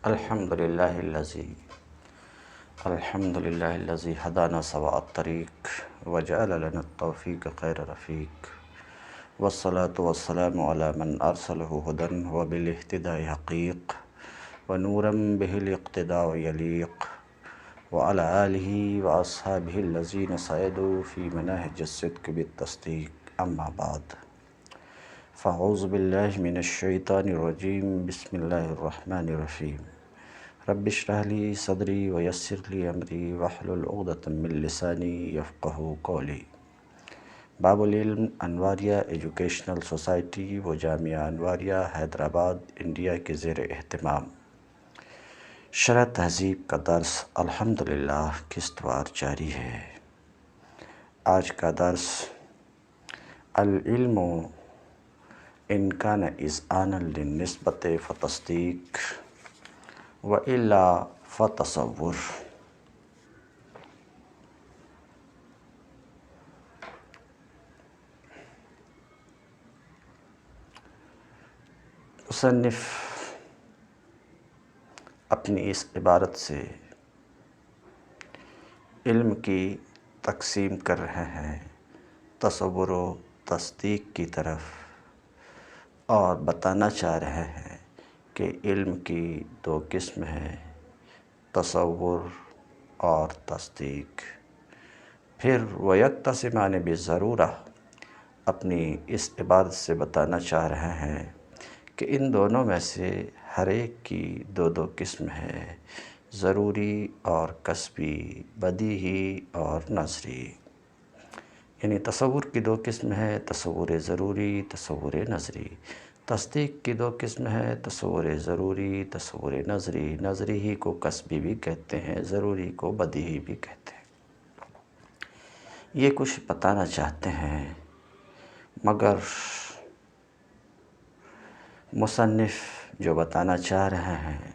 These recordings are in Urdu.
الحمد للہ الذی ہدانا سواء الطریق وجعل لنا التوفیق خیر رفیق والصلاة والسلام علی من ارسلہ ہدی وبالاہتداء حقیق ونورا بہ الاقتداء یلیق وعلی آلہ واصحابہ الذین صعدوا فی مناہج الصدق بالتصدیق اما بعد فاعوذ باللہ من الشیطان الرجیم بسم اللہ الرحمن الرحیم رب اشرح لی صدری ویسر لی امری واحلل عقدۃ من لسانی یفقہوا قولی۔ باب العلم انواریہ ایجوکیشنل سوسائٹی و جامعہ انواریہ حیدرآباد انڈیا کے زیر اہتمام شرح تہذیب کا درس الحمدللہ قسط وار جاری ہے۔ آج کا درس العلم ان کان اذعانا للنسبۃ فتصدیق والا فتصور۔ مصنف اپنی اس عبارت سے علم کی تقسیم کر رہے ہیں تصور و تصدیق کی طرف، اور بتانا چاہ رہے ہیں کہ علم کی دو قسم ہیں، تصور اور تصدیق۔ پھر وَيَقْتَسِمَانِ بِالضَّرُورَةِ اپنی اس عبارت سے بتانا چاہ رہے ہیں کہ ان دونوں میں سے ہر ایک کی دو قسم ہے، ضروری اور کسبی، بدیہی اور نظری۔ یعنی تصور کی دو قسم ہے، تصور ضروری، تصور نظری۔ تصدیق کی دو قسم ہے، تصور ضروری، تصور نظری۔ نظری ہی کو کسبی بھی کہتے ہیں، ضروری کو بدیہی بھی کہتے ہیں۔ یہ کچھ بتانا چاہتے ہیں، مگر مصنف جو بتانا چاہ رہے ہیں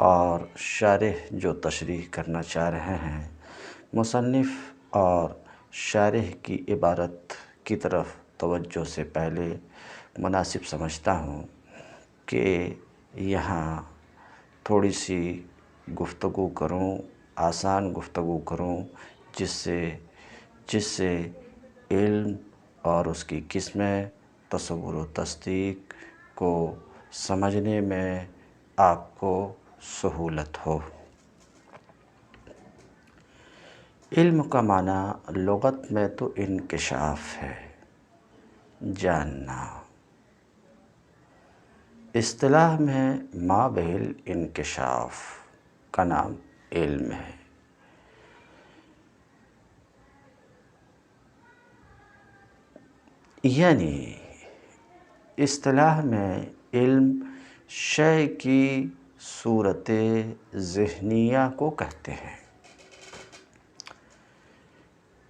اور شارح جو تشریح کرنا چاہ رہے ہیں، مصنف اور شارح کی عبارت کی طرف توجہ سے پہلے مناسب سمجھتا ہوں کہ یہاں تھوڑی سی گفتگو کروں، آسان گفتگو کروں، جس سے علم اور اس کی قسمیں، تصور و تصدیق کو سمجھنے میں آپ کو سہولت ہو۔ علم کا معنی لغت میں تو انکشاف ہے، جاننا۔ اصطلاح میں ما بہل انکشاف کا نام علم ہے۔ یعنی اصطلاح میں علم شے کی صورت ذہنیہ کو کہتے ہیں۔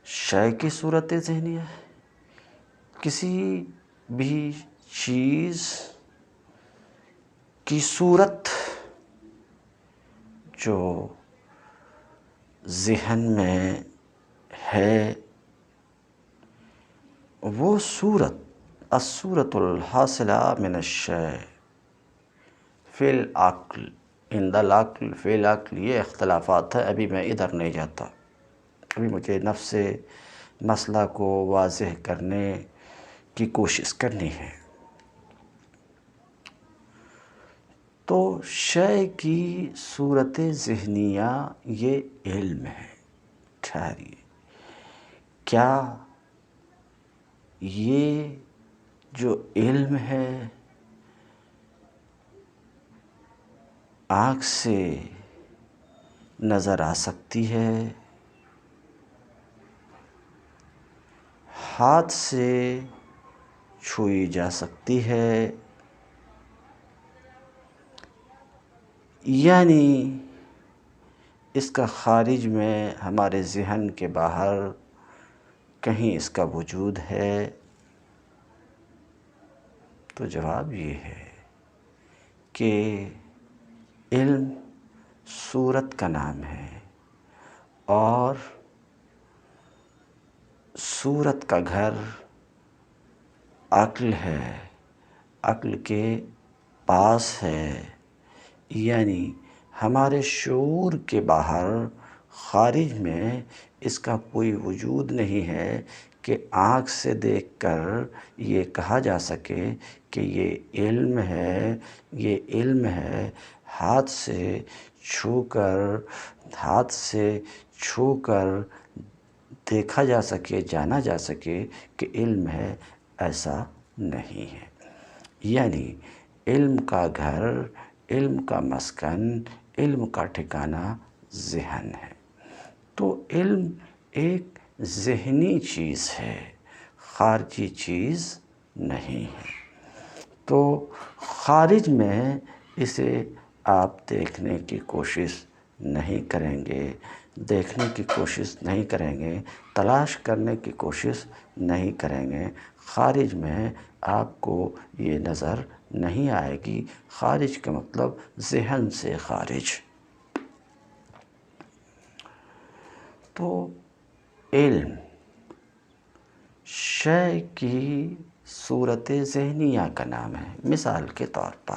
شے کی صورت ذہنیہ، کسی بھی چیز کی صورت جو ذہن میں ہے، وہ صورت الصورت الحاصلہ من الشیء فی العقل عند العقل فی العقل۔ یہ اختلافات ہیں، ابھی میں ادھر نہیں جاتا، ابھی مجھے نفس مسئلہ کو واضح کرنے کی کوشش کرنی ہے۔ تو شے کی صورت ذہنیہ یہ علم ہے۔ ٹھہریے، کیا یہ جو علم ہے آنکھ سے نظر آ سکتی ہے، ہاتھ سے چھوئی جا سکتی ہے، یعنی اس کا خارج میں ہمارے ذہن کے باہر کہیں اس کا وجود ہے؟ تو جواب یہ ہے کہ علم صورت کا نام ہے، اور صورت کا گھر عقل ہے، عقل کے پاس ہے، یعنی ہمارے شعور کے باہر خارج میں اس کا کوئی وجود نہیں ہے کہ آنکھ سے دیکھ کر یہ کہا جا سکے کہ یہ علم ہے، یہ علم ہے۔ ہاتھ سے چھو کر دیکھا جا سکے، جانا جا سکے کہ علم ہے، ایسا نہیں ہے۔ یعنی علم کا گھر، علم کا مسکن، علم کا ٹھکانہ ذہن ہے۔ تو علم ایک ذہنی چیز ہے، خارجی چیز نہیں ہے۔ تو خارج میں اسے آپ دیکھنے کی کوشش نہیں کریں گے، دیکھنے کی کوشش نہیں کریں گے، تلاش کرنے کی کوشش نہیں کریں گے۔ خارج میں آپ کو یہ نظر نہیں آئے گی۔ خارج کا مطلب ذہن سے خارج۔ تو علم شے کی صورت ذہنیہ کا نام ہے۔ مثال کے طور پر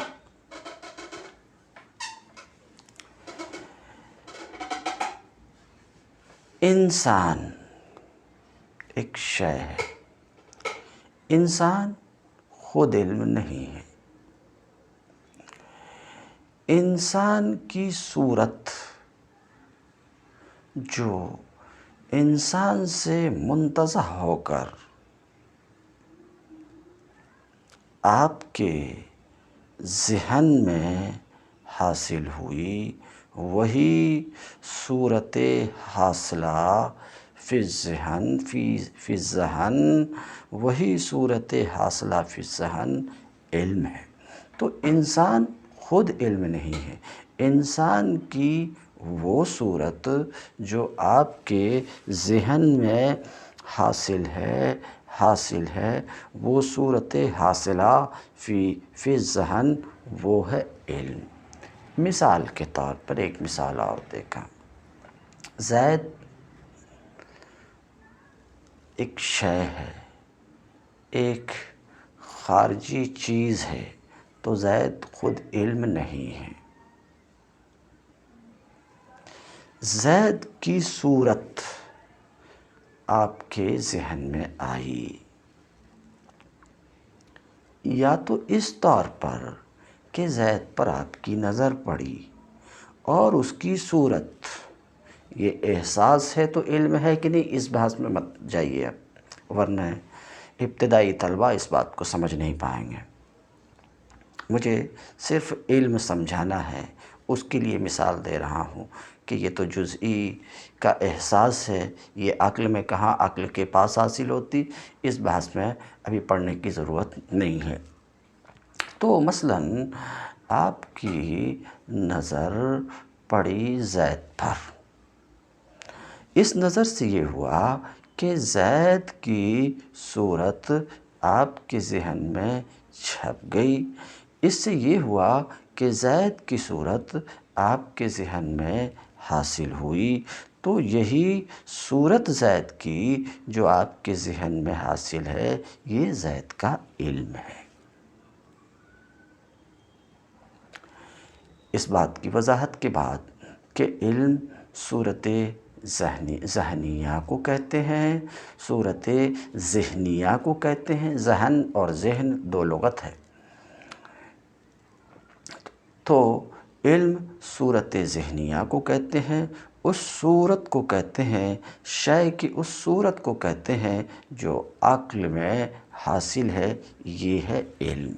انسان ایک شے ہے۔ انسان خود علم نہیں ہے۔ انسان کی صورت جو انسان سے منتزع ہو کر آپ کے ذہن میں حاصل ہوئی، وہی صورت حاصلہ فی الذہن، وہی صورت حاصلہ فی الذہن علم ہے۔ تو انسان خود علم نہیں ہے۔ انسان کی وہ صورت جو آپ کے ذہن میں حاصل ہے، وہ صورت حاصلہ فی الذہن، وہ ہے علم۔ مثال کے طور پر ایک مثال اور دیکھا، زید ایک شے ہے، ایک خارجی چیز ہے، تو زید خود علم نہیں ہے۔ زید کی صورت آپ کے ذہن میں آئی، یا تو اس طور پر کہ زید پر آپ کی نظر پڑی اور اس کی صورت، یہ احساس ہے تو علم ہے کہ نہیں، اس بحث میں مت جائیے اب، ورنہ ابتدائی طلبہ اس بات کو سمجھ نہیں پائیں گے۔ مجھے صرف علم سمجھانا ہے، اس کے لیے مثال دے رہا ہوں کہ یہ تو جزئی کا احساس ہے، یہ عقل میں کہاں عقل کے پاس حاصل ہوتی، اس بحث میں ابھی پڑھنے کی ضرورت نہیں ہے۔ تو مثلاً آپ کی نظر پڑی زید پر، اس نظر سے یہ ہوا کہ زید کی صورت آپ کے ذہن میں چھپ گئی، اس سے یہ ہوا کہ زید کی صورت آپ کے ذہن میں حاصل ہوئی۔ تو یہی صورت زید کی جو آپ کے ذہن میں حاصل ہے، یہ زید کا علم ہے۔ اس بات کی وضاحت کے بعد کہ علم صورت ذہنیہ کو کہتے ہیں، صورت ذہنیہ کو کہتے ہیں۔ ذہن اور ذہن دو لغت ہے۔ تو علم صورت ذہنیہ کو کہتے ہیں، اس صورت کو کہتے ہیں، شے کی اس صورت کو کہتے ہیں جو عقل میں حاصل ہے، یہ ہے علم۔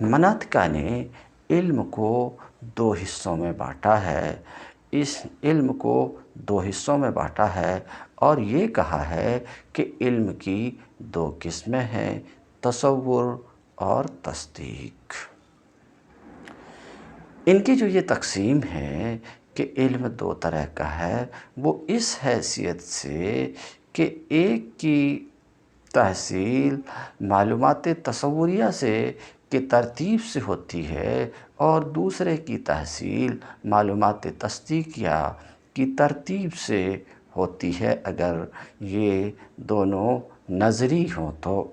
مناطقہ نے علم کو دو حصوں میں بانٹا ہے، اس علم کو دو حصوں میں بانٹا ہے اور یہ کہا ہے کہ علم کی دو قسمیں ہیں، تصور اور تصدیق۔ ان کی جو یہ تقسیم ہے کہ علم دو طرح کا ہے، وہ اس حیثیت سے کہ ایک کی تحصیل معلومات تصوریہ سے کہ ترتیب سے ہوتی ہے اور دوسرے کی تحصیل معلومات تصدیقیہ کی ترتیب سے ہوتی ہے، اگر یہ دونوں نظری ہوں تو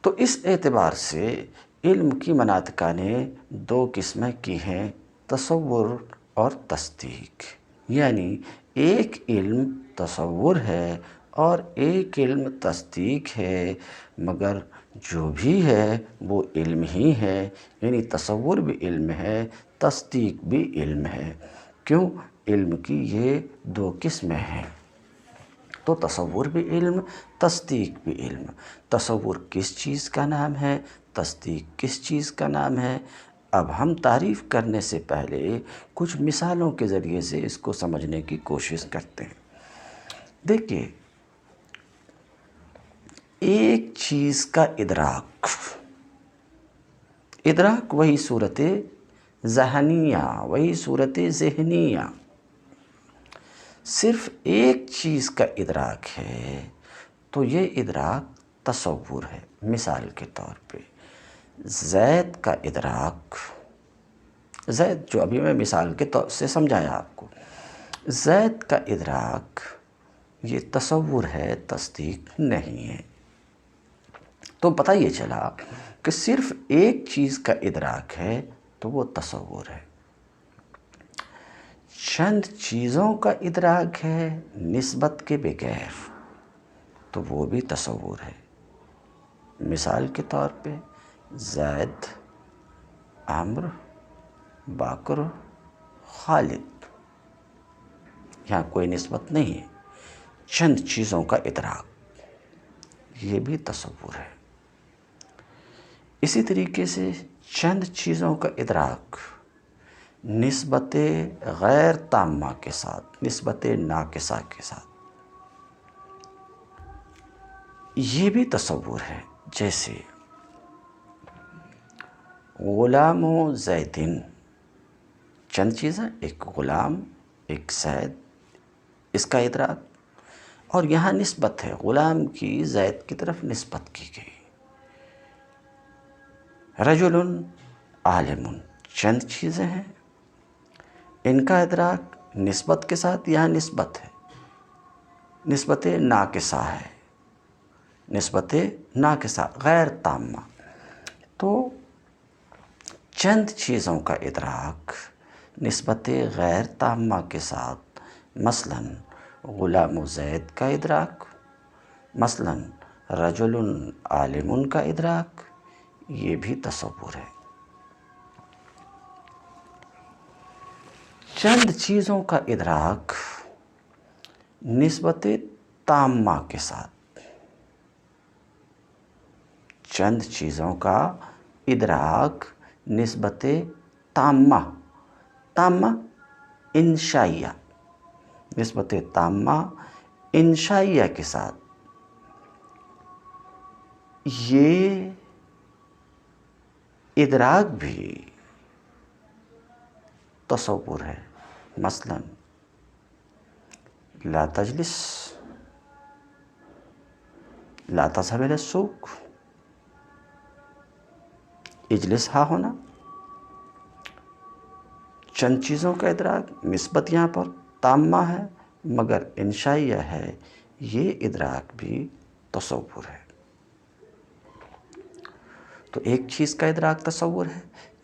اس اعتبار سے علم کی مناطقہ نے دو قسمیں کی ہیں، تصور اور تصدیق، یعنی ایک علم تصور ہے اور ایک علم تصدیق ہے، مگر جو بھی ہے وہ علم ہی ہے، یعنی تصور بھی علم ہے، تصدیق بھی علم ہے۔ کیوں؟ علم کی یہ دو قسمیں ہیں، تو تصور بھی علم، تصدیق بھی علم۔ تصور کس چیز کا نام ہے، تصدیق کس چیز کا نام ہے؟ اب ہم تعریف کرنے سے پہلے کچھ مثالوں کے ذریعے سے اس کو سمجھنے کی کوشش کرتے ہیں۔ دیکھیے، ایک چیز کا ادراک وہی صورت ذہنیہ، وہی صورت ذہنیہ، صرف ایک چیز کا ادراک ہے تو یہ ادراک تصور ہے۔ مثال کے طور پہ زید کا ادراک، زید جو ابھی میں مثال کے طور سے سمجھایا آپ کو، زید کا ادراک یہ تصور ہے، تصدیق نہیں ہے۔ تو پتہ یہ چلا کہ صرف ایک چیز کا ادراک ہے تو وہ تصور ہے۔ چند چیزوں کا ادراک ہے نسبت کے بغیر تو وہ بھی تصور ہے۔ مثال کے طور پہ زید، عمرو، باقر، خالد، یہاں کوئی نسبت نہیں ہے، چند چیزوں کا ادراک، یہ بھی تصور ہے۔ اسی طریقے سے چند چیزوں کا ادراک نسبت غیر تامہ کے ساتھ، نسبت ناقصہ کے ساتھ، یہ بھی تصور ہے۔ جیسے غلام و زیدن، چند چیزیں، ایک غلام، ایک زید، اس کا ادراک، اور یہاں نسبت ہے، غلام کی زید کی طرف نسبت کی گئی۔ رجل عالم، چند چیزیں ہیں، ان کا ادراک نسبت کے ساتھ یہاں نسبت ہے، نسبت ناقصہ ہے، نسبت ناقصہ، غیر تامہ۔ تو چند چیزوں کا ادراک نسبت غیر تامہ کے ساتھ، مثلاً غلام و زید کا ادراک، مثلاً رجل عالم کا ادراک، یہ بھی تصور ہے۔ چند چیزوں کا ادراک نسبت تامہ کے ساتھ، چند چیزوں کا ادراک نسبت تامہ، تامہ انشائیہ، نسبت تامہ انشائیہ کے ساتھ، یہ ادراک بھی تصور ہے۔ مثلاً لا تجلس، لا تذهب الى السوق، اجلس ہا ہونا، چند چیزوں کا ادراک، نسبت یہاں پر تامہ ہے مگر انشائیہ ہے، یہ ادراک بھی تصور ہے۔ تو ایک چیز کا ادراک تصور ہے،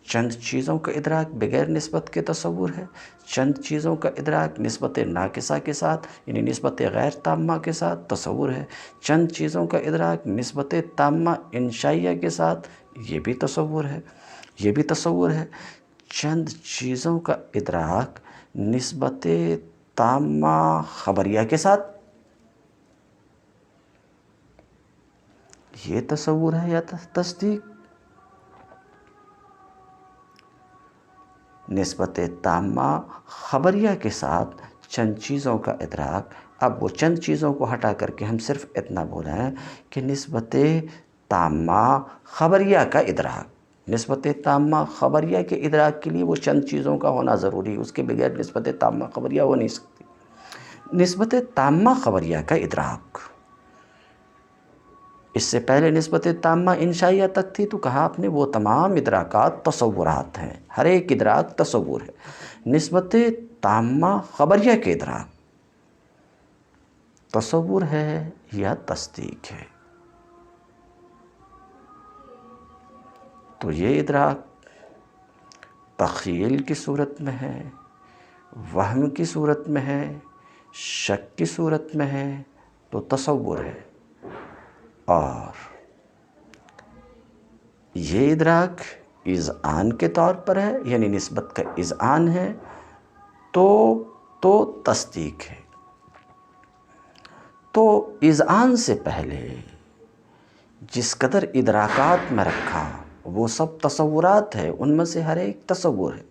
چند چیزوں کا ادراک بغیر نسبت کے تصور ہے، چند چیزوں کا ادراک نسبت ناقصہ کے ساتھ یعنی نسبت غیر تامہ کے ساتھ تصور ہے، چند چیزوں کا ادراک نسبت تامہ انشائیہ کے ساتھ، یہ بھی تصور ہے، یہ بھی تصور ہے۔ چند چیزوں کا ادراک نسبت تامہ خبریہ کے ساتھ، یہ تصور ہے یا تصدیق؟ نسبت تامہ خبریہ کے ساتھ چند چیزوں کا ادراک، اب وہ چند چیزوں کو ہٹا کر کے ہم صرف اتنا بولیں کہ نسبت تامہ خبریہ کا ادراک، نسبت تامہ خبریہ کے ادراک کے لیے وہ چند چیزوں کا ہونا ضروری ہے، اس کے بغیر نسبت تامہ خبریہ ہو نہیں سکتی۔ نسبت تامہ خبریہ کا ادراک، اس سے پہلے نسبت تامہ انشائیہ تک تھی تو کہا آپ نے وہ تمام ادراکات تصورات ہیں، ہر ایک ادراک تصور ہے۔ نسبت تامہ خبریہ کے ادراک تصور ہے یا تصدیق ہے؟ تو یہ ادراک تخیل کی صورت میں ہے، وہم کی صورت میں ہے، شک کی صورت میں ہے، تو تصور ہے۔ اور یہ ادراک اذعان کے طور پر ہے، یعنی نسبت کا اذعان ہے، تو تصدیق ہے۔ تو اذعان سے پہلے جس قدر ادراکات میں رکھا وہ سب تصورات ہے، ان میں سے ہر ایک تصور ہے۔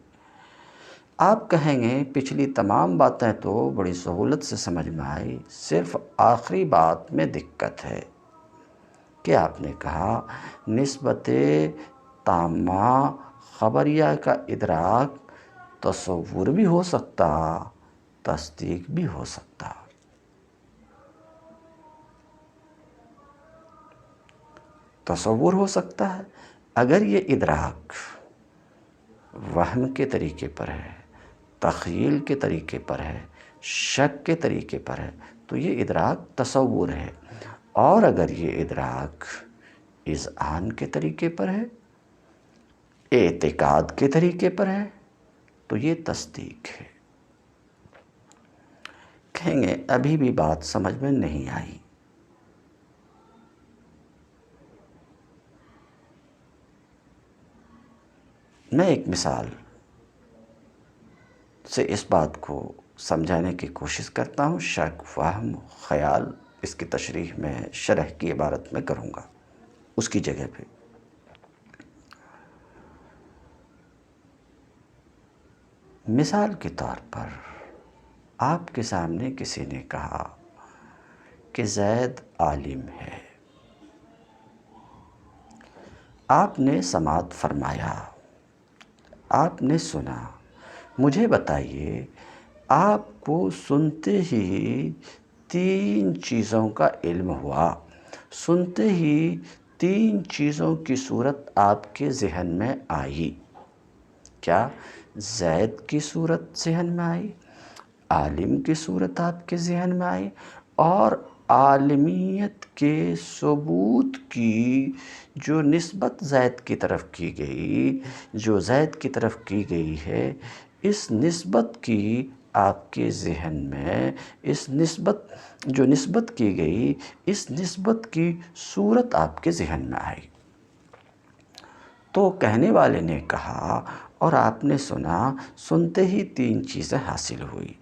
آپ کہیں گے پچھلی تمام باتیں تو بڑی سہولت سے سمجھ میں آئی، صرف آخری بات میں دقت ہے کہ آپ نے کہا نسبت تامہ خبریہ کا ادراک تصور بھی ہو سکتا، تصدیق بھی ہو سکتا۔ تصور ہو سکتا ہے اگر یہ ادراک وہم کے طریقے پر ہے، تخیل کے طریقے پر ہے، شک کے طریقے پر ہے، تو یہ ادراک تصور ہے۔ اور اگر یہ ادراک اذعان کے طریقے پر ہے، اعتقاد کے طریقے پر ہے، تو یہ تصدیق ہے۔ کہیں گے ابھی بھی بات سمجھ میں نہیں آئی۔ میں ایک مثال سے اس بات کو سمجھانے کی کوشش کرتا ہوں۔ شک، وہم، خیال، اس کی تشریح میں شرح کی عبارت میں کروں گا اس کی جگہ پہ۔ مثال کے طور پر آپ کے سامنے کسی نے کہا کہ زید عالم ہے، آپ نے سماعت فرمایا، آپ نے سنا۔ مجھے بتائیے آپ کو سنتے ہی 3 چیزوں کا علم ہوا، سنتے ہی 3 چیزوں کی صورت آپ کے ذہن میں آئی۔ کیا زید کی صورت ذہن میں آئی، عالم کی صورت آپ کے ذہن میں آئی، اور عالمیت کے ثبوت کی جو نسبت زید کی طرف کی گئی، جو زید کی طرف کی گئی ہے، اس نسبت کی آپ کے ذہن میں، اس نسبت جو نسبت کی گئی، اس نسبت کی صورت آپ کے ذہن میں آئی۔ تو کہنے والے نے کہا اور آپ نے سنا، سنتے ہی 3 چیزیں حاصل ہوئی۔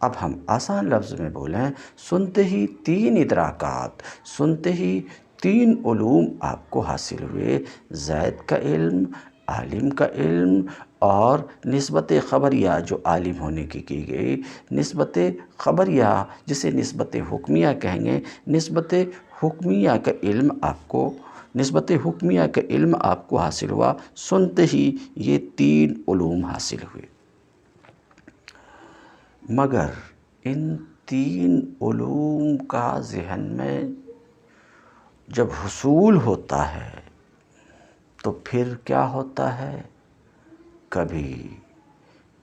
اب ہم آسان لفظ میں بولیں، سنتے ہی 3 ادراکات، سنتے ہی 3 علوم آپ کو حاصل ہوئے، زید کا علم، عالم کا علم، اور نسبت خبریہ جو عالم ہونے کی گئی، نسبت خبریہ جسے نسبت حکمیہ کہیں گے، نسبت حکمیہ کا علم آپ کو، نسبت حکمیہ کا علم آپ کو حاصل ہوا۔ سنتے ہی یہ 3 علوم حاصل ہوئے۔ مگر ان 3 علوم کا ذہن میں جب حصول ہوتا ہے تو پھر کیا ہوتا ہے؟ کبھی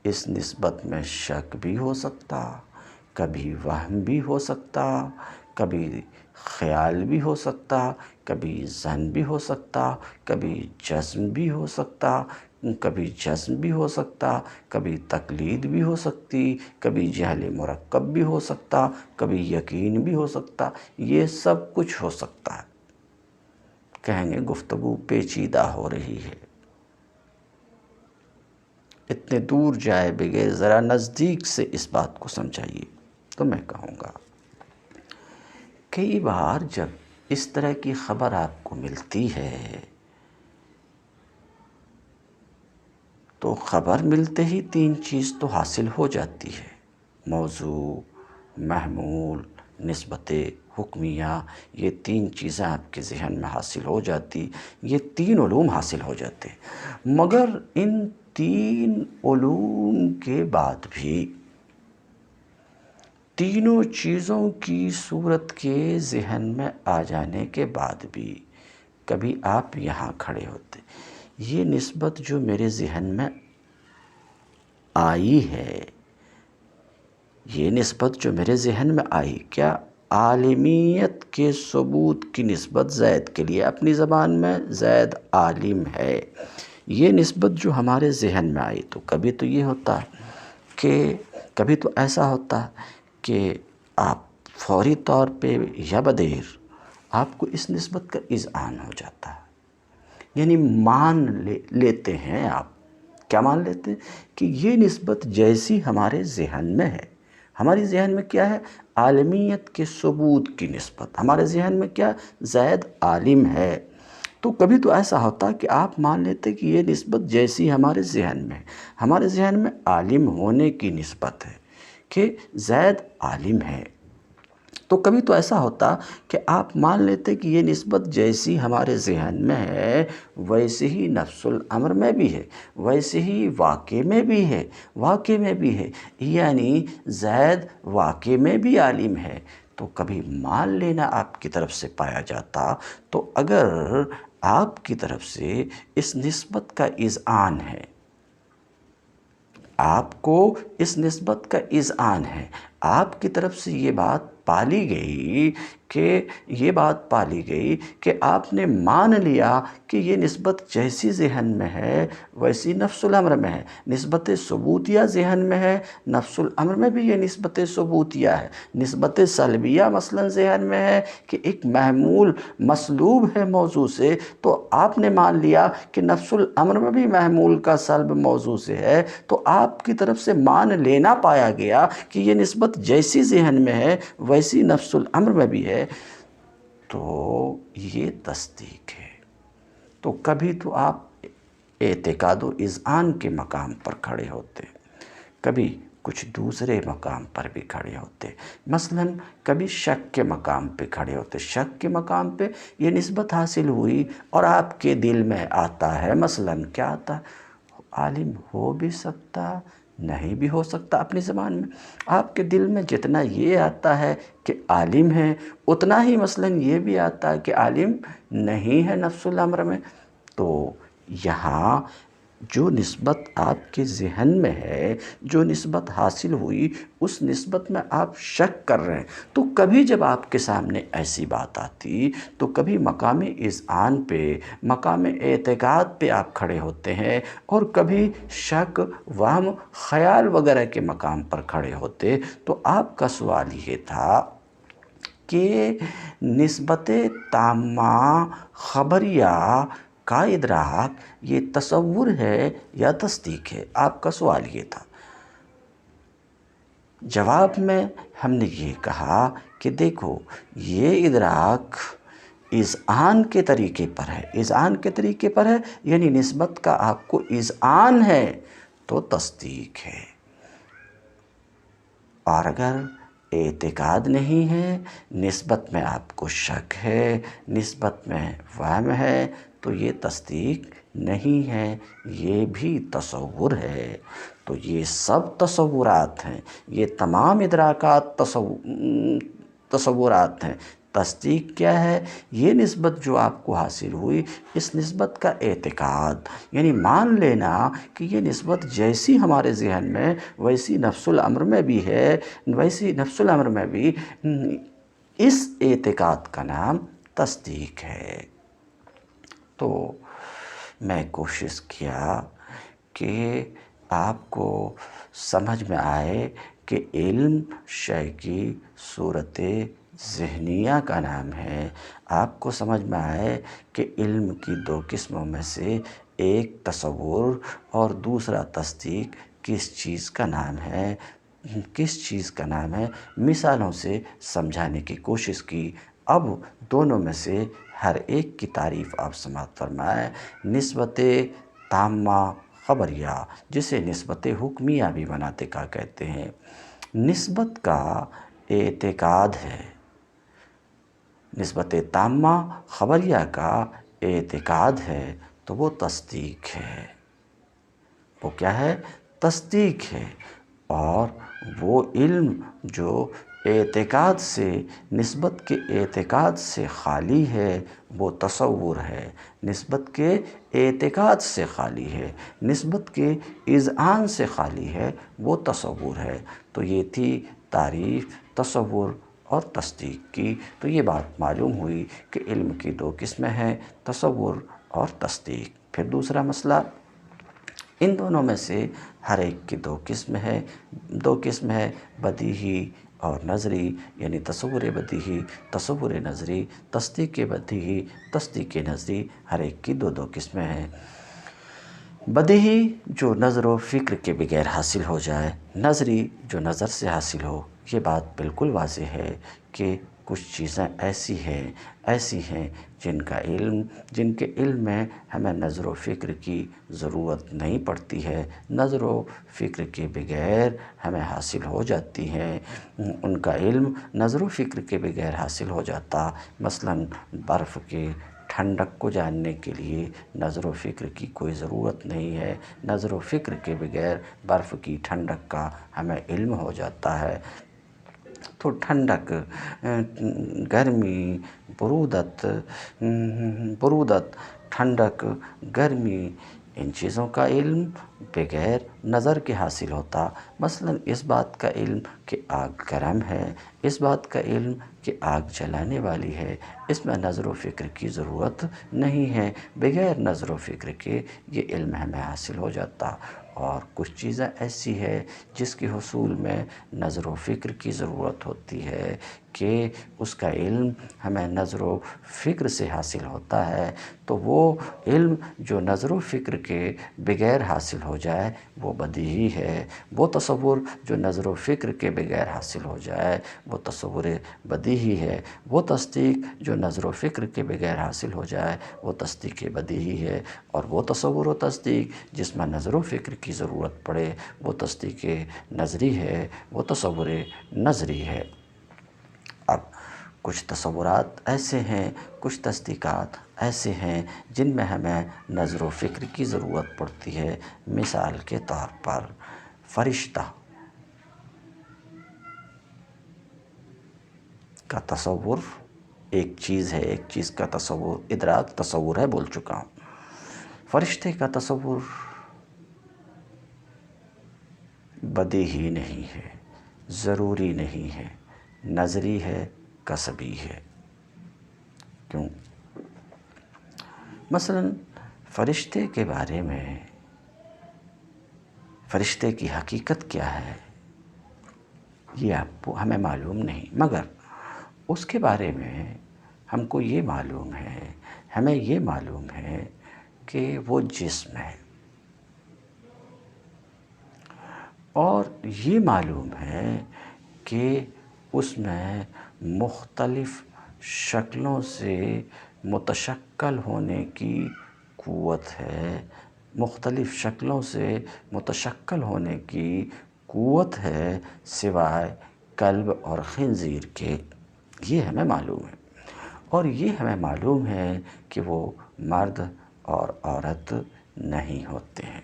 اس نسبت میں شک بھی ہو سکتا، کبھی وہم بھی ہو سکتا، کبھی خیال بھی ہو سکتا، کبھی ظن بھی ہو سکتا، کبھی جزم بھی ہو سکتا، کبھی جزم بھی ہو سکتا، کبھی تقلید بھی ہو سکتی، کبھی جہل مرکب بھی ہو سکتا، کبھی یقین بھی ہو سکتا، یہ سب کچھ ہو سکتا ہے۔ کہیں گے گفتگو پیچیدہ ہو رہی ہے، اتنے دور جائے بغیر ذرا نزدیک سے اس بات کو سمجھائیے۔ تو میں کہوں گا کئی بار جب اس طرح کی خبر آپ کو ملتی ہے تو خبر ملتے ہی 3 چیز تو حاصل ہو جاتی ہے، موضوع، محمول، نسبت حکمیہ، یہ 3 چیزیں آپ کے ذہن میں حاصل ہو جاتی، یہ 3 علوم حاصل ہو جاتے۔ مگر ان 3 علوم کے بعد بھی، تینوں چیزوں کی صورت کے ذہن میں آ جانے کے بعد بھی کبھی آپ یہاں کھڑے ہوتے، یہ نسبت جو میرے ذہن میں آئی ہے، یہ نسبت جو میرے ذہن میں آئی، کیا عالمیت کے ثبوت کی نسبت زید کے لیے، اپنی زبان میں زید عالم ہے، یہ نسبت جو ہمارے ذہن میں آئی، تو کبھی تو یہ ہوتا کہ کبھی تو ایسا ہوتا کہ آپ فوری طور پہ یا بدیر آپ کو اس نسبت کا اذعان ہو جاتا ہے، یعنی مان لیتے ہیں آپ، کیا مان لیتے ہیں کہ یہ نسبت جیسی ہمارے ذہن میں ہے، ہماری ذہن میں کیا ہے؟ عالمیت کے ثبوت کی نسبت، ہمارے ذہن میں کیا؟ زید عالم ہے، تو کبھی تو ایسا ہوتا کہ آپ مان لیتے کہ یہ نسبت جیسی ہمارے ذہن میں ہے، ہمارے ذہن میں عالم ہونے کی نسبت ہے کہ زید عالم ہے، تو کبھی تو ایسا ہوتا کہ آپ مان لیتے کہ یہ نسبت جیسی ہمارے ذہن میں ہے ویسے ہی نفس الامر میں بھی ہے، ویسے ہی واقع میں بھی ہے، واقع میں بھی ہے، یعنی زید واقع میں بھی عالم ہے، تو کبھی مان لینا آپ کی طرف سے پایا جاتا، تو اگر آپ کی طرف سے اس نسبت کا اذعان ہے، آپ کو اس نسبت کا اذعان ہے، آپ کی طرف سے یہ بات پالی گئی کہ آپ نے مان لیا کہ یہ نسبت جیسی ذہن میں ہے ویسی نفس الامر میں ہے، نسبت ثبوتیہ ذہن میں ہے، نفس الامر میں بھی یہ نسبت ثبوتیہ ہے، نسبت سلبیہ مثلا ذہن میں ہے کہ ایک محمول مسلوب ہے موضوع سے، تو آپ نے مان لیا کہ نفس الامر میں بھی محمول کا سلب موضوع سے ہے، تو آپ کی طرف سے مان لینا پایا گیا کہ یہ نسبت جیسی ذہن میں ہے ویسی نفس الامر میں بھی ہے، تو یہ تصدیق ہے۔ تو کبھی تو آپ اعتقاد و اذعان کے مقام پر کھڑے ہوتے، کبھی کچھ دوسرے مقام پر بھی کھڑے ہوتے، مثلا کبھی شک کے مقام پہ کھڑے ہوتے، شک کے مقام پہ یہ نسبت حاصل ہوئی اور آپ کے دل میں آتا ہے، مثلا کیا آتا ہے؟ عالم ہو بھی سکتا، نہیں بھی ہو سکتا، اپنی زبان میں آپ کے دل میں جتنا یہ آتا ہے کہ عالم ہے، اتنا ہی مثلا یہ بھی آتا ہے کہ عالم نہیں ہے نفس الامر میں، تو یہاں جو نسبت آپ کے ذہن میں ہے، جو نسبت حاصل ہوئی، اس نسبت میں آپ شک کر رہے ہیں، تو کبھی جب آپ کے سامنے ایسی بات آتی تو کبھی مقام اذعان پہ، مقام اعتقاد پہ آپ کھڑے ہوتے ہیں، اور کبھی شک، وہم، خیال وغیرہ کے مقام پر کھڑے ہوتے، تو آپ کا سوال یہ تھا کہ نسبت تامہ خبریہ کا ادراک یہ تصور ہے یا تصدیق ہے؟ آپ کا سوال یہ تھا۔ جواب میں ہم نے یہ کہا کہ دیکھو، یہ ادراک اذعان کے طریقے پر ہے، اذعان کے طریقے پر ہے، یعنی نسبت کا آپ کو اذعان ہے تو تصدیق ہے، اور اگر اعتقاد نہیں ہے، نسبت میں آپ کو شک ہے، نسبت میں وہم ہے، تو یہ تصدیق نہیں ہے، یہ بھی تصور ہے۔ تو یہ سب تصورات ہیں، یہ تمام ادراکات تصورات ہیں۔ تصدیق کیا ہے؟ یہ نسبت جو آپ کو حاصل ہوئی، اس نسبت کا اعتقاد، یعنی مان لینا کہ یہ نسبت جیسی ہمارے ذہن میں ویسی نفس الامر میں بھی ہے، ویسی نفس الامر میں بھی، اس اعتقاد کا نام تصدیق ہے۔ تو میں کوشش کیا کہ آپ کو سمجھ میں آئے کہ علم شے کی صورت ذہنیہ کا نام ہے، آپ کو سمجھ میں آئے کہ علم کی دو قسموں میں سے ایک تصور اور دوسرا تصدیق کس چیز کا نام ہے، کس چیز کا نام ہے، مثالوں سے سمجھانے کی کوشش کی۔ اب دونوں میں سے ہر ایک کی تعریف آپ سماعت فرمائیں۔ نسبت تامہ خبریہ، جسے نسبت حکمیہ بھی مناطقہ کہتے ہیں، نسبت کا اعتقاد ہے، نسبت تامہ خبریہ کا اعتقاد ہے، تو وہ تصدیق ہے، وہ کیا ہے؟ تصدیق ہے۔ اور وہ علم جو اعتقاد سے، نسبت کے اعتقاد سے خالی ہے، وہ تصور ہے، نسبت کے اعتقاد سے خالی ہے، نسبت کے اذعان سے خالی ہے، وہ تصور ہے۔ تو یہ تھی تعریف تصور اور تصدیق کی، تو یہ بات معلوم ہوئی کہ علم کی دو قسمیں ہیں، تصور اور تصدیق۔ پھر دوسرا مسئلہ، ان دونوں میں سے ہر ایک کی دو قسم ہے، بدیہی اور نظری، یعنی تصور بدیہی، تصور نظری، تصدیق بدیہی، تصدیق نظری، ہر ایک کی دو قسمیں ہیں۔ بدیہی جو نظر و فکر کے بغیر حاصل ہو جائے، نظری جو نظر سے حاصل ہو۔ یہ بات بالکل واضح ہے کہ کچھ چیزیں ایسی ہیں جن کے علم میں ہمیں نظر و فکر کی ضرورت نہیں پڑتی ہے، نظر و فکر کے بغیر ہمیں حاصل ہو جاتی ہیں، ان کا علم نظر و فکر کے بغیر حاصل ہو جاتا۔ مثلاً برف کے ٹھنڈک کو جاننے کے لیے نظر و فکر کی کوئی ضرورت نہیں ہے، نظر و فکر کے بغیر برف کی ٹھنڈک کا ہمیں علم ہو جاتا ہے۔ تو ٹھنڈک، گرمی، برودت، ٹھنڈک، گرمی، ان چیزوں کا علم بغیر نظر کے حاصل ہوتا۔ مثلاً اس بات کا علم کہ آگ گرم ہے، اس بات کا علم کہ آگ جلانے والی ہے، اس میں نظر و فکر کی ضرورت نہیں ہے، بغیر نظر و فکر کے یہ علم ہمیں حاصل ہو جاتا۔ اور کچھ چیزیں ایسی ہے جس کے حصول میں نظر و فکر کی ضرورت ہوتی ہے کہ اس کا علم ہمیں نظر و فکر سے حاصل ہوتا ہے، تو وہ علم جو نظر و فکر کے بغیر حاصل ہو جائے وہ بدیہی ہے، وہ تصور جو نظر و فکر کے بغیر حاصل ہو جائے وہ تصور بدیہی ہے، وہ تصدیق جو نظر و فکر کے بغیر حاصل ہو جائے وہ تصدیق بدیہی ہے، اور وہ تصور و تصدیق جس میں نظر و فکر کی ضرورت پڑے وہ تصدیق نظری ہے، وہ تصور نظری ہے۔ اب کچھ تصورات ایسے ہیں، کچھ تصدیقات ایسے ہیں جن میں ہمیں نظر و فکر کی ضرورت پڑتی ہے۔ مثال کے طور پر فرشتہ کا تصور ایک چیز ہے، ایک چیز کا تصور، ادراک تصور ہے، بول چکا ہوں۔ فرشتے کا تصور بدیہی نہیں ہے، ضروری نہیں ہے، نظری ہے، کسبی ہے۔ کیوں؟ مثلاً فرشتے کے بارے میں، فرشتے کی حقیقت کیا ہے یہ ہمیں معلوم نہیں، مگر اس کے بارے میں ہم کو یہ معلوم ہے، ہمیں یہ معلوم ہے کہ وہ جسم ہے، اور یہ معلوم ہے کہ اس میں مختلف شکلوں سے متشکل ہونے کی قوت ہے، مختلف شکلوں سے متشکل ہونے کی قوت ہے سوائے کلب اور خنزیر کے۔ یہ ہمیں معلوم ہے، اور یہ ہمیں معلوم ہے کہ وہ مرد اور عورت نہیں ہوتے ہیں،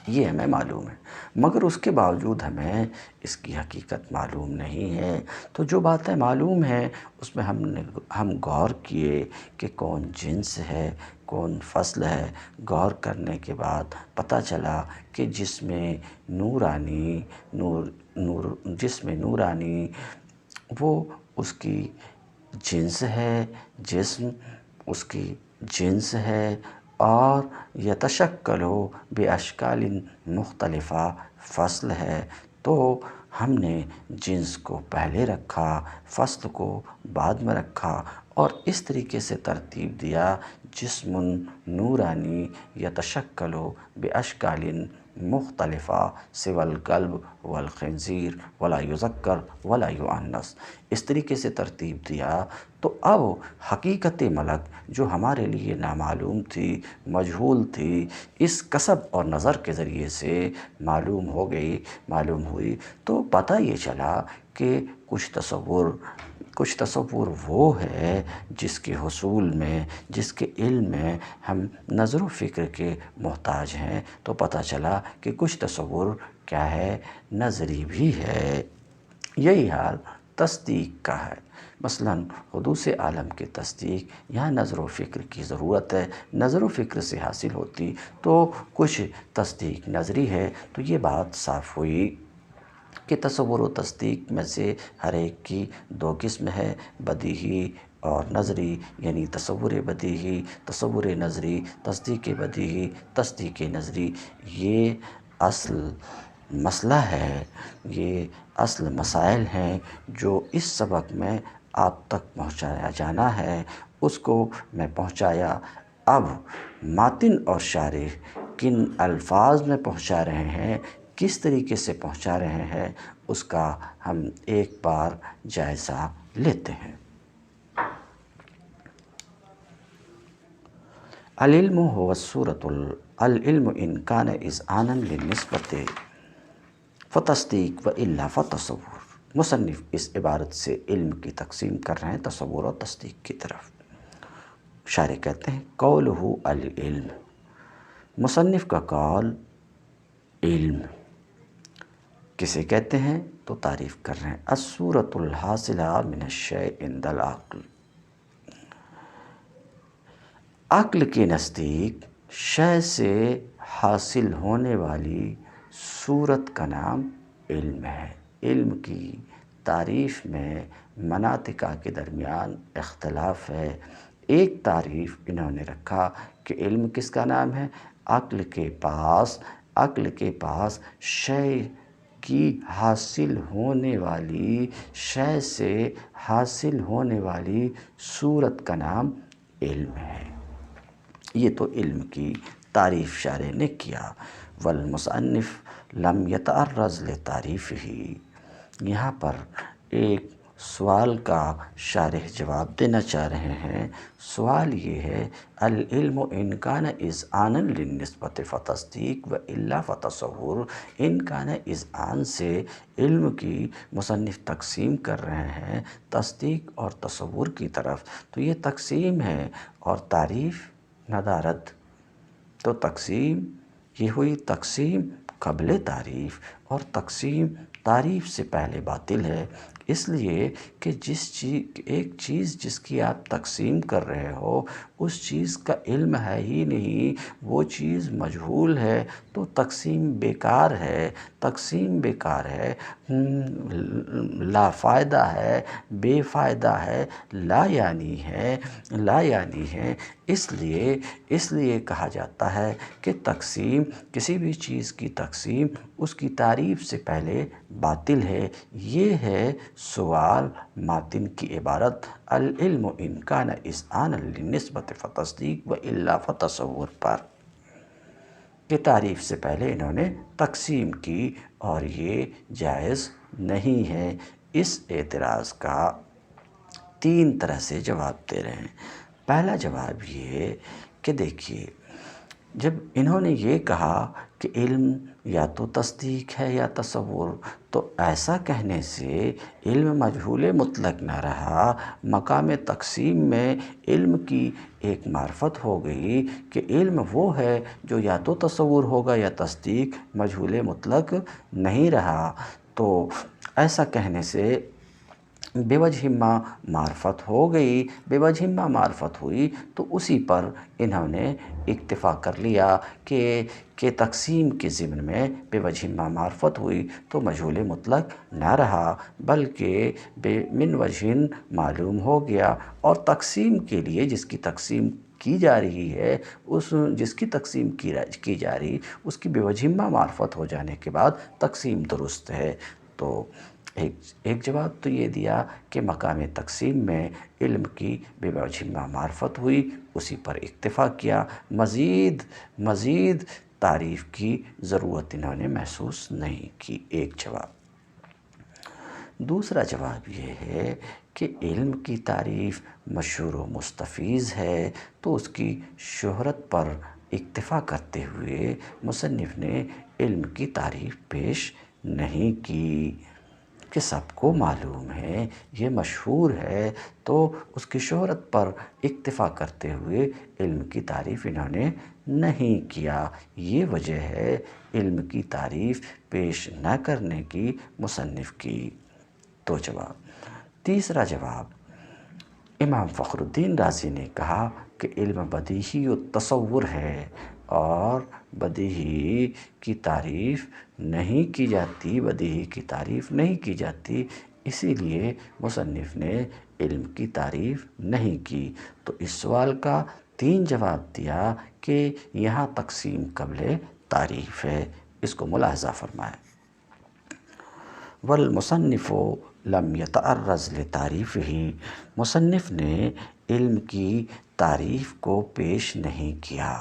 یہ ہمیں معلوم ہے، مگر اس کے باوجود ہمیں اس کی حقیقت معلوم نہیں ہے۔ تو جو باتیں معلوم ہیں اس میں ہم غور کیے کہ کون جنس ہے، کون فصل ہے، غور کرنے کے بعد پتہ چلا کہ جسم نورانی وہ اس کی جنس ہے، جسم اس کی جنس ہے، اور یتشکل باشکال مختلفہ فصل ہے۔ تو ہم نے جنس کو پہلے رکھا، فصل کو بعد میں رکھا، اور اس طریقے سے ترتیب دیا جسم نورانی یتشکل باشکال مختلفہ سوى الکلب والخنزیر ولا یذکر ولا یؤنث، اس طریقے سے ترتیب دیا۔ تو اب حقیقت ملک جو ہمارے لیے نامعلوم تھی، مجہول تھی، اس کسب اور نظر کے ذریعے سے معلوم ہوئی، تو پتہ یہ چلا کہ کچھ تصور وہ ہے جس کے حصول میں، جس کے علم میں ہم نظر و فکر کے محتاج ہیں۔ تو پتہ چلا کہ کچھ تصور کیا ہے، نظری بھی ہے۔ یہی حال تصدیق کا ہے۔ مثلاً حدوث عالم کی تصدیق، یہاں نظر و فکر کی ضرورت ہے، نظر و فکر سے حاصل ہوتی، تو کچھ تصدیق نظری ہے۔ تو یہ بات صاف ہوئی کہ تصور و تصدیق میں سے ہر ایک کی دو قسم ہے، بدیہی اور نظری، یعنی تصور بدیہی، تصور نظری، تصدیق بدیہی، تصدیق نظری۔ یہ اصل مسئلہ ہے، یہ اصل مسائل ہیں جو اس سبق میں آپ تک پہنچایا جانا ہے، اس کو میں پہنچایا۔ اب ماتن اور شارح کن الفاظ میں پہنچا رہے ہیں، کس طریقے سے پہنچا رہے ہیں، اس کا ہم ایک بار جائزہ لیتے ہیں۔ العلم هو الصورة العلم ان کان اذعانا للنسبت فتصدیق و الا فتصور۔ مصنف اس عبارت سے علم کی تقسیم کر رہے ہیں تصور اور تصدیق کی طرف۔ شارح کہتے ہیں قولہ العلم، مصنف کا قول علم کسے کہتے ہیں تو تعریف کر رہے ہیں الصورة الحاصلہ من الشیء عند العقل، عقل کے نزدیک شے سے حاصل ہونے والی صورت کا نام علم ہے۔ علم کی تعریف میں مناطقہ کے درمیان اختلاف ہے۔ ایک تعریف انہوں نے رکھا کہ علم کس کا نام ہے، عقل کے پاس شے کی حاصل ہونے والی، شے سے حاصل ہونے والی صورت کا نام علم ہے۔ یہ تو علم کی تعریف شارح نے کیا۔ والمصنف لم یتعرض لتعریفہ، یہاں پر ایک سوال کا شارح جواب دینا چاہ رہے ہیں۔ سوال یہ ہے العلم ان کان اذعانا للنسبت فتصدیق و الا فتصور۔ ان کان اذعان سے علم کی مصنف تقسیم کر رہے ہیں تصدیق اور تصور کی طرف، تو یہ تقسیم ہے اور تعریف ندارت، تو تقسیم یہ ہوئی تقسیم قبل تعریف، اور تقسیم تعریف سے پہلے باطل ہے، اس لیے کہ ایک چیز جس کی آپ تقسیم کر رہے ہو اس چیز کا علم ہے ہی نہیں، وہ چیز مجہول ہے، تو تقسیم بیکار ہے، تقسیم بیکار ہے، لا فائدہ ہے، بے فائدہ ہے، لا یعنی ہے۔ اس لیے کہا جاتا ہے کہ تقسیم، کسی بھی چیز کی تقسیم اس کی تعریف سے پہلے باطل ہے۔ یہ ہے سوال ماتن کی عبارت العلم ان کان اذعانا للنسبت فتصدیق و الا فتصور پر، کہ تعریف سے پہلے انہوں نے تقسیم کی اور یہ جائز نہیں ہے۔ اس اعتراض کا 3 طرح سے جواب دے رہے ہیں۔ پہلا جواب یہ کہ دیکھیے، جب انہوں نے یہ کہا کہ علم یا تو تصدیق ہے یا تصور، تو ایسا کہنے سے علم مجہول مطلق نہ رہا، مقام تقسیم میں علم کی ایک معرفت ہو گئی کہ علم وہ ہے جو یا تو تصور ہوگا یا تصدیق، مجہول مطلق نہیں رہا۔ تو ایسا کہنے سے بے وجہ ما معرفت ہو گئی، بے وجہ ما معرفت ہوئی، تو اسی پر انہوں نے اکتفا کر لیا کہ تقسیم کے ضمن میں بے وجہ ما معرفت ہوئی تو مجہول مطلق نہ رہا، بلکہ من وجہ معلوم ہو گیا، اور تقسیم کے لیے جس کی تقسیم کی جا رہی ہے، جس کی تقسیم کی جا رہی اس کی بے وجہ ما معرفت ہو جانے کے بعد تقسیم درست ہے۔ تو ایک جواب تو یہ دیا کہ مقام تقسیم میں علم کی بے وجہ ما معرفت ہوئی، اسی پر اکتفا کیا، مزید تعریف کی ضرورت انہوں نے محسوس نہیں کی، ایک جواب۔ دوسرا جواب یہ ہے کہ علم کی تعریف مشہور و مستفیض ہے، تو اس کی شہرت پر اکتفا کرتے ہوئے مصنف نے علم کی تعریف پیش نہیں کی، کہ سب کو معلوم ہے، یہ مشہور ہے، تو اس کی شہرت پر اکتفا کرتے ہوئے علم کی تعریف انہوں نے نہیں کیا۔ یہ وجہ ہے علم کی تعریف پیش نہ کرنے کی مصنف کی۔ دو جواب۔ تیسرا جواب، امام فخر الدین رازی نے کہا کہ علم بدیہی و تصور ہے، اور بدیہی کی تعریف نہیں کی جاتی، بدیہی کی تعریف نہیں کی جاتی، اسی لیے مصنف نے علم کی تعریف نہیں کی۔ تو اس سوال کا 3 جواب دیا کہ یہاں تقسیم قبل تعریف ہے، اس کو ملاحظہ فرمائیں۔ والمصنف لم يتعرض لتعریفہ، مصنف نے علم کی تعریف کو پیش نہیں کیا۔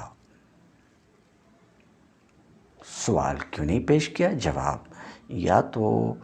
سوال کیوں نہیں پیش کیا؟ جواب، یا تو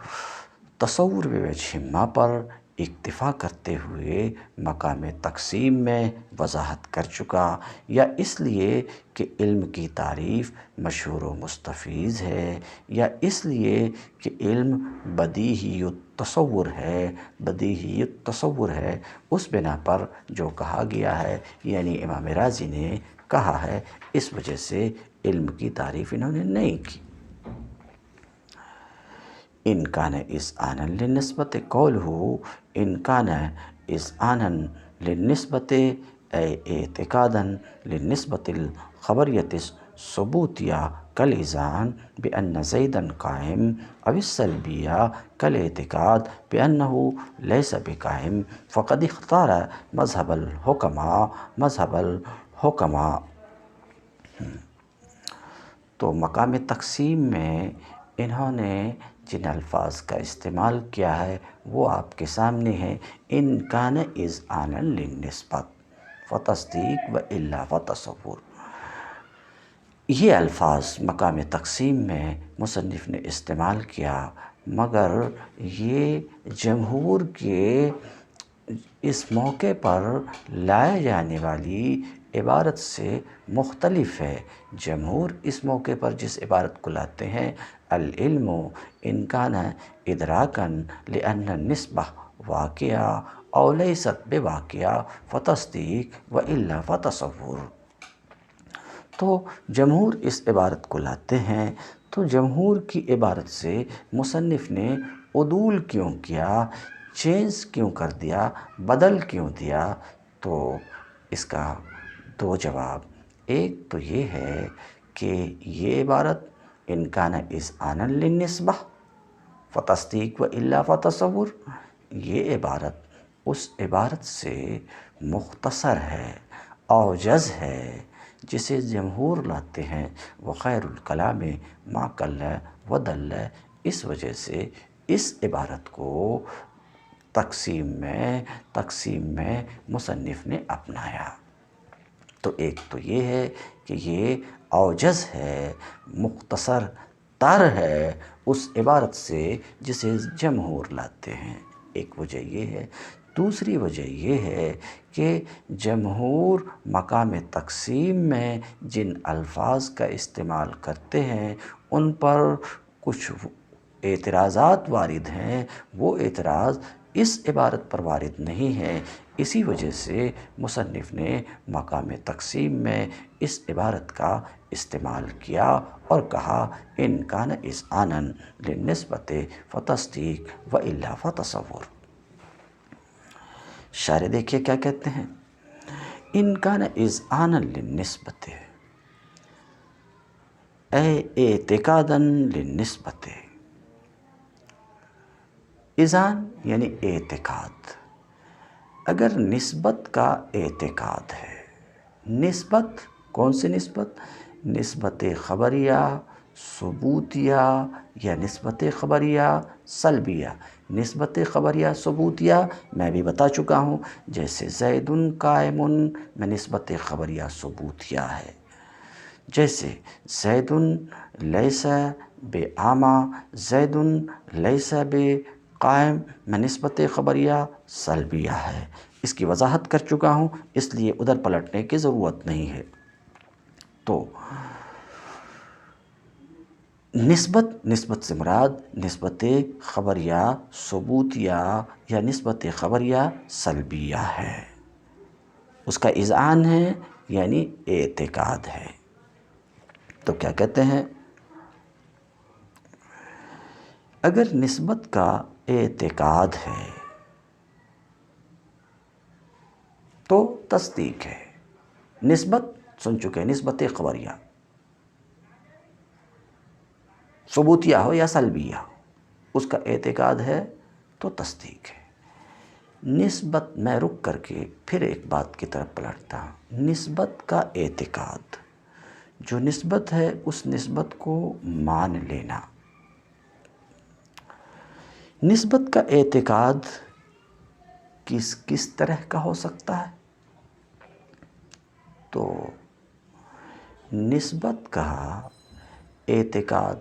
تصور بوجہ ما پر اکتفا کرتے ہوئے مقام تقسیم میں وضاحت کر چکا، یا اس لیے کہ علم کی تعریف مشہور و مستفیض ہے، یا اس لیے کہ علم بدیہی التصور ہے، بدیہی التصور ہے، اس بنا پر جو کہا گیا ہے، یعنی امام رازی نے کہا ہے، اس وجہ سے علم کی تعریف انہوں نے نہیں کی۔ ان کان اذعانا للنسبت قولہ، ان کان اذعانا للنسبت اے اعتقادا للنسبت الخبریت ثبوتیہ کالاذعان بأن زیدا قائم، او السلبیہ کالاعتقاد بأنہ لیس بقائم، فقد اختار مذہب الحکماء۔ تو مقام تقسیم میں انہوں نے جن الفاظ کا استعمال کیا ہے وہ آپ کے سامنے ہے۔ ان کان اذعانا للنسبت فتصدیق و الا فتصور، یہ الفاظ مقام تقسیم میں مصنف نے استعمال کیا، مگر یہ جمہور کے اس موقع پر لائے جانے والی عبارت سے مختلف ہے۔ جمہور اس موقع پر جس عبارت کو لاتے ہیں، العلم ان کان ادراکا لأن النسبہ واقعہ او لیست بواقعہ فتصدیق و الا فتصور، تو جمہور اس عبارت کو لاتے ہیں۔ تو جمہور کی عبارت سے مصنف نے عدول کیوں کیا، چینج کیوں کر دیا، بدل کیوں دیا؟ تو اس کا 2 جواب۔ ایک تو یہ ہے کہ یہ عبارت ان کان اذعانا للنسبہ فتصدیق و الا فتصور، یہ عبارت اس عبارت سے مختصر ہے، اوجز ہے، جسے جمہور لاتے ہیں وہ خیر الکلام ما قل و دل، اس وجہ سے اس عبارت کو تقسیم میں مصنف نے اپنایا۔ تو ایک تو یہ ہے کہ یہ اوجز ہے، مختصر تر ہے اس عبارت سے جسے جمہور لاتے ہیں، ایک وجہ یہ ہے۔ دوسری وجہ یہ ہے کہ جمہور مقام تقسیم میں جن الفاظ کا استعمال کرتے ہیں ان پر کچھ اعتراضات وارد ہیں، وہ اعتراض اس عبارت پر وارد نہیں ہیں، اسی وجہ سے مصنف نے مقام تقسیم میں اس عبارت کا استعمال کیا اور کہا ان کان اذعانا للنسبت فتصدیق و الا فتصور۔ شارح دیکھیے کیا کہتے ہیں، ان کان اذعانا للنسبت اے اعتقادا للنسبت، اذعان یعنی اعتقاد، اگر نسبت کا اعتقاد ہے، نسبت کون سی نسبت؟ نسبت خبریہ ثبوتیہ یا نسبت خبریہ سلبیہ؟ نسبت خبریہ ثبوتیہ میں بھی بتا چکا ہوں، جیسے زید قائم میں نسبت خبریہ ثبوتیہ ہے، جیسے زید لیس بعامہ، زید لیس بقائم میں نسبت خبریہ سلبیہ ہے۔ اس کی وضاحت کر چکا ہوں، اس لیے ادھر پلٹنے کی ضرورت نہیں ہے۔ تو نسبت سے مراد نسبت خبریہ ثبوتیہ یا نسبت خبریہ سلبیہ ہے، اس کا اذعان ہے یعنی اعتقاد ہے۔ تو کیا کہتے ہیں، اگر نسبت کا اعتقاد ہے تو تصدیق ہے۔ نسبت سن چکے، نسبت خبریہ، ثبوتیہ ہو یا سلبیہ ہو، اس کا اعتقاد ہے تو تصدیق ہے۔ نسبت، میں رک کر کے پھر ایک بات کی طرف پلٹتا ہوں۔ نسبت کا اعتقاد، جو نسبت ہے اس نسبت کو مان لینا۔ نسبت کا اعتقاد کس طرح کا ہو سکتا ہے؟ تو نسبت کا اعتقاد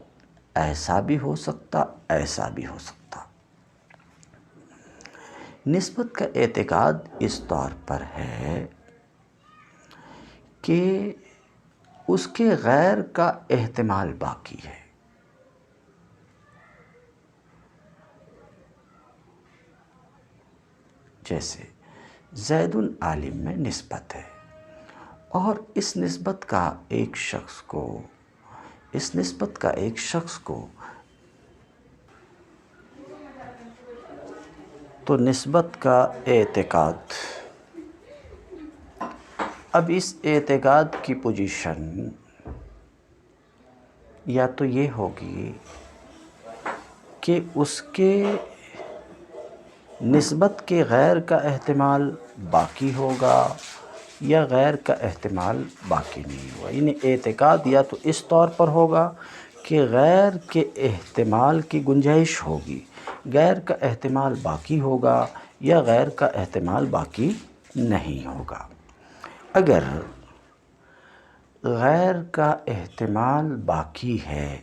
ایسا بھی ہو سکتا، ایسا بھی ہو سکتا۔ نسبت کا اعتقاد اس طور پر ہے کہ اس کے غیر کا احتمال باقی ہے۔ جیسے زید عالم میں نسبت ہے، اور اس نسبت کا ایک شخص کو تو نسبت کا اعتقاد، اب اس اعتقاد کی پوزیشن یا تو یہ ہوگی کہ اس کے نسبت کے غیر کا احتمال باقی ہوگا یا غیر کا احتمال باقی نہیں ہوگا۔ یعنی اعتقاد یا تو اس طور پر ہوگا کہ غیر کے احتمال کی گنجائش ہوگی، غیر کا احتمال باقی ہوگا یا غیر کا احتمال باقی نہیں ہوگا۔ اگر غیر کا احتمال باقی ہے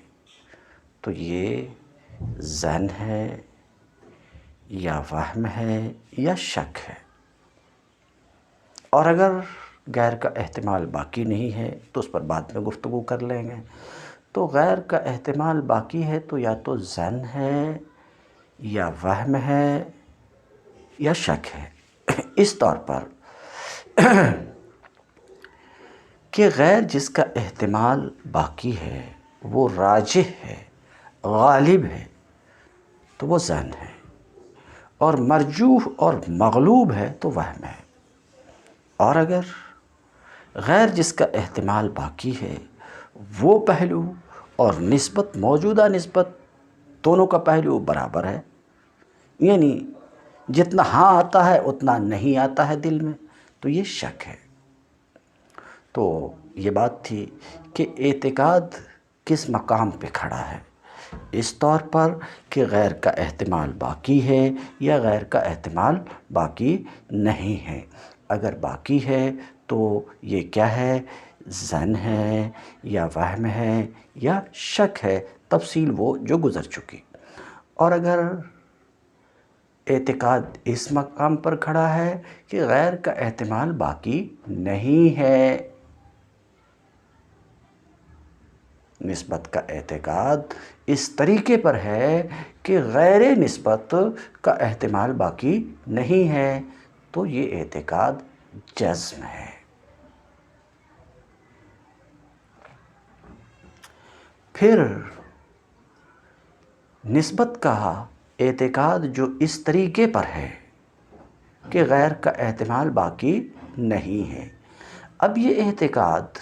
تو یہ ظن ہے یا وہم ہے یا شک ہے، اور اگر غیر کا احتمال باقی نہیں ہے تو اس پر بعد میں گفتگو کر لیں گے۔ تو غیر کا احتمال باقی ہے تو یا تو ظن ہے یا وہم ہے یا شک ہے۔ اس طور پر کہ غیر جس کا احتمال باقی ہے وہ راجح ہے، غالب ہے، تو وہ ظن ہے، اور مرجوح اور مغلوب ہے تو وہم ہے۔ اور اگر غیر جس کا احتمال باقی ہے وہ پہلو اور نسبت، موجودہ نسبت، دونوں کا پہلو برابر ہے، یعنی جتنا ہاں آتا ہے اتنا نہیں آتا ہے دل میں، تو یہ شک ہے۔ تو یہ بات تھی کہ اعتقاد کس مقام پہ کھڑا ہے، اس طور پر کہ غیر کا احتمال باقی ہے یا غیر کا احتمال باقی نہیں ہے۔ اگر باقی ہے تو یہ کیا ہے، ظن ہے یا وہم ہے یا شک ہے، تفصیل وہ جو گزر چکی۔ اور اگر اعتقاد اس مقام پر کھڑا ہے کہ غیر کا احتمال باقی نہیں ہے، نسبت کا اعتقاد اس طریقے پر ہے کہ غیر نسبت کا احتمال باقی نہیں ہے، تو یہ اعتقاد جزم ہے۔ پھر نسبت کا اعتقاد جو اس طریقے پر ہے کہ غیر کا احتمال باقی نہیں ہے، اب یہ اعتقاد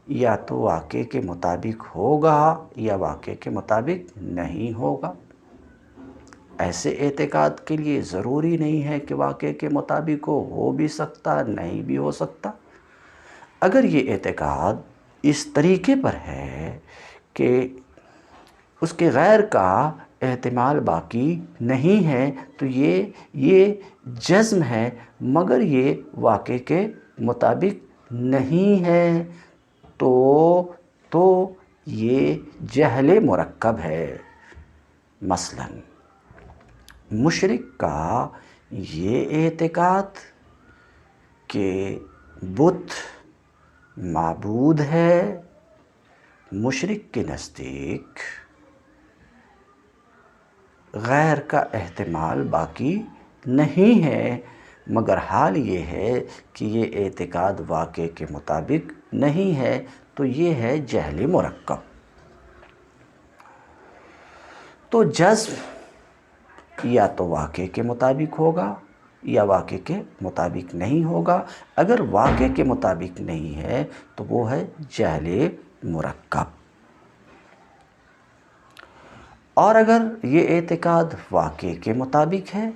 یا تو واقع کے مطابق ہوگا یا واقع کے مطابق نہیں ہوگا۔ ایسے اعتقاد کے لیے ضروری نہیں ہے کہ واقع کے مطابق ہو بھی سکتا، نہیں بھی ہو سکتا۔ اگر یہ اعتقاد اس طریقے پر ہے کہ اس کے غیر کا احتمال باقی نہیں ہے تو یہ جزم ہے، مگر یہ واقع کے مطابق نہیں ہے، تو یہ جہل مرکب ہے۔ مثلا مشرک کا یہ اعتقاد کہ بت معبود ہے، مشرک کے نزدیک غیر کا احتمال باقی نہیں ہے، مگر حال یہ ہے کہ یہ اعتقاد واقع کے مطابق نہیں ہے، تو یہ ہے جہل مرکب۔ تو جزم یا تو واقع کے مطابق ہوگا یا واقع کے مطابق نہیں ہوگا۔ اگر واقع کے مطابق نہیں ہے تو وہ ہے جہل مرکب۔ اور اگر یہ اعتقاد واقع کے مطابق ہے،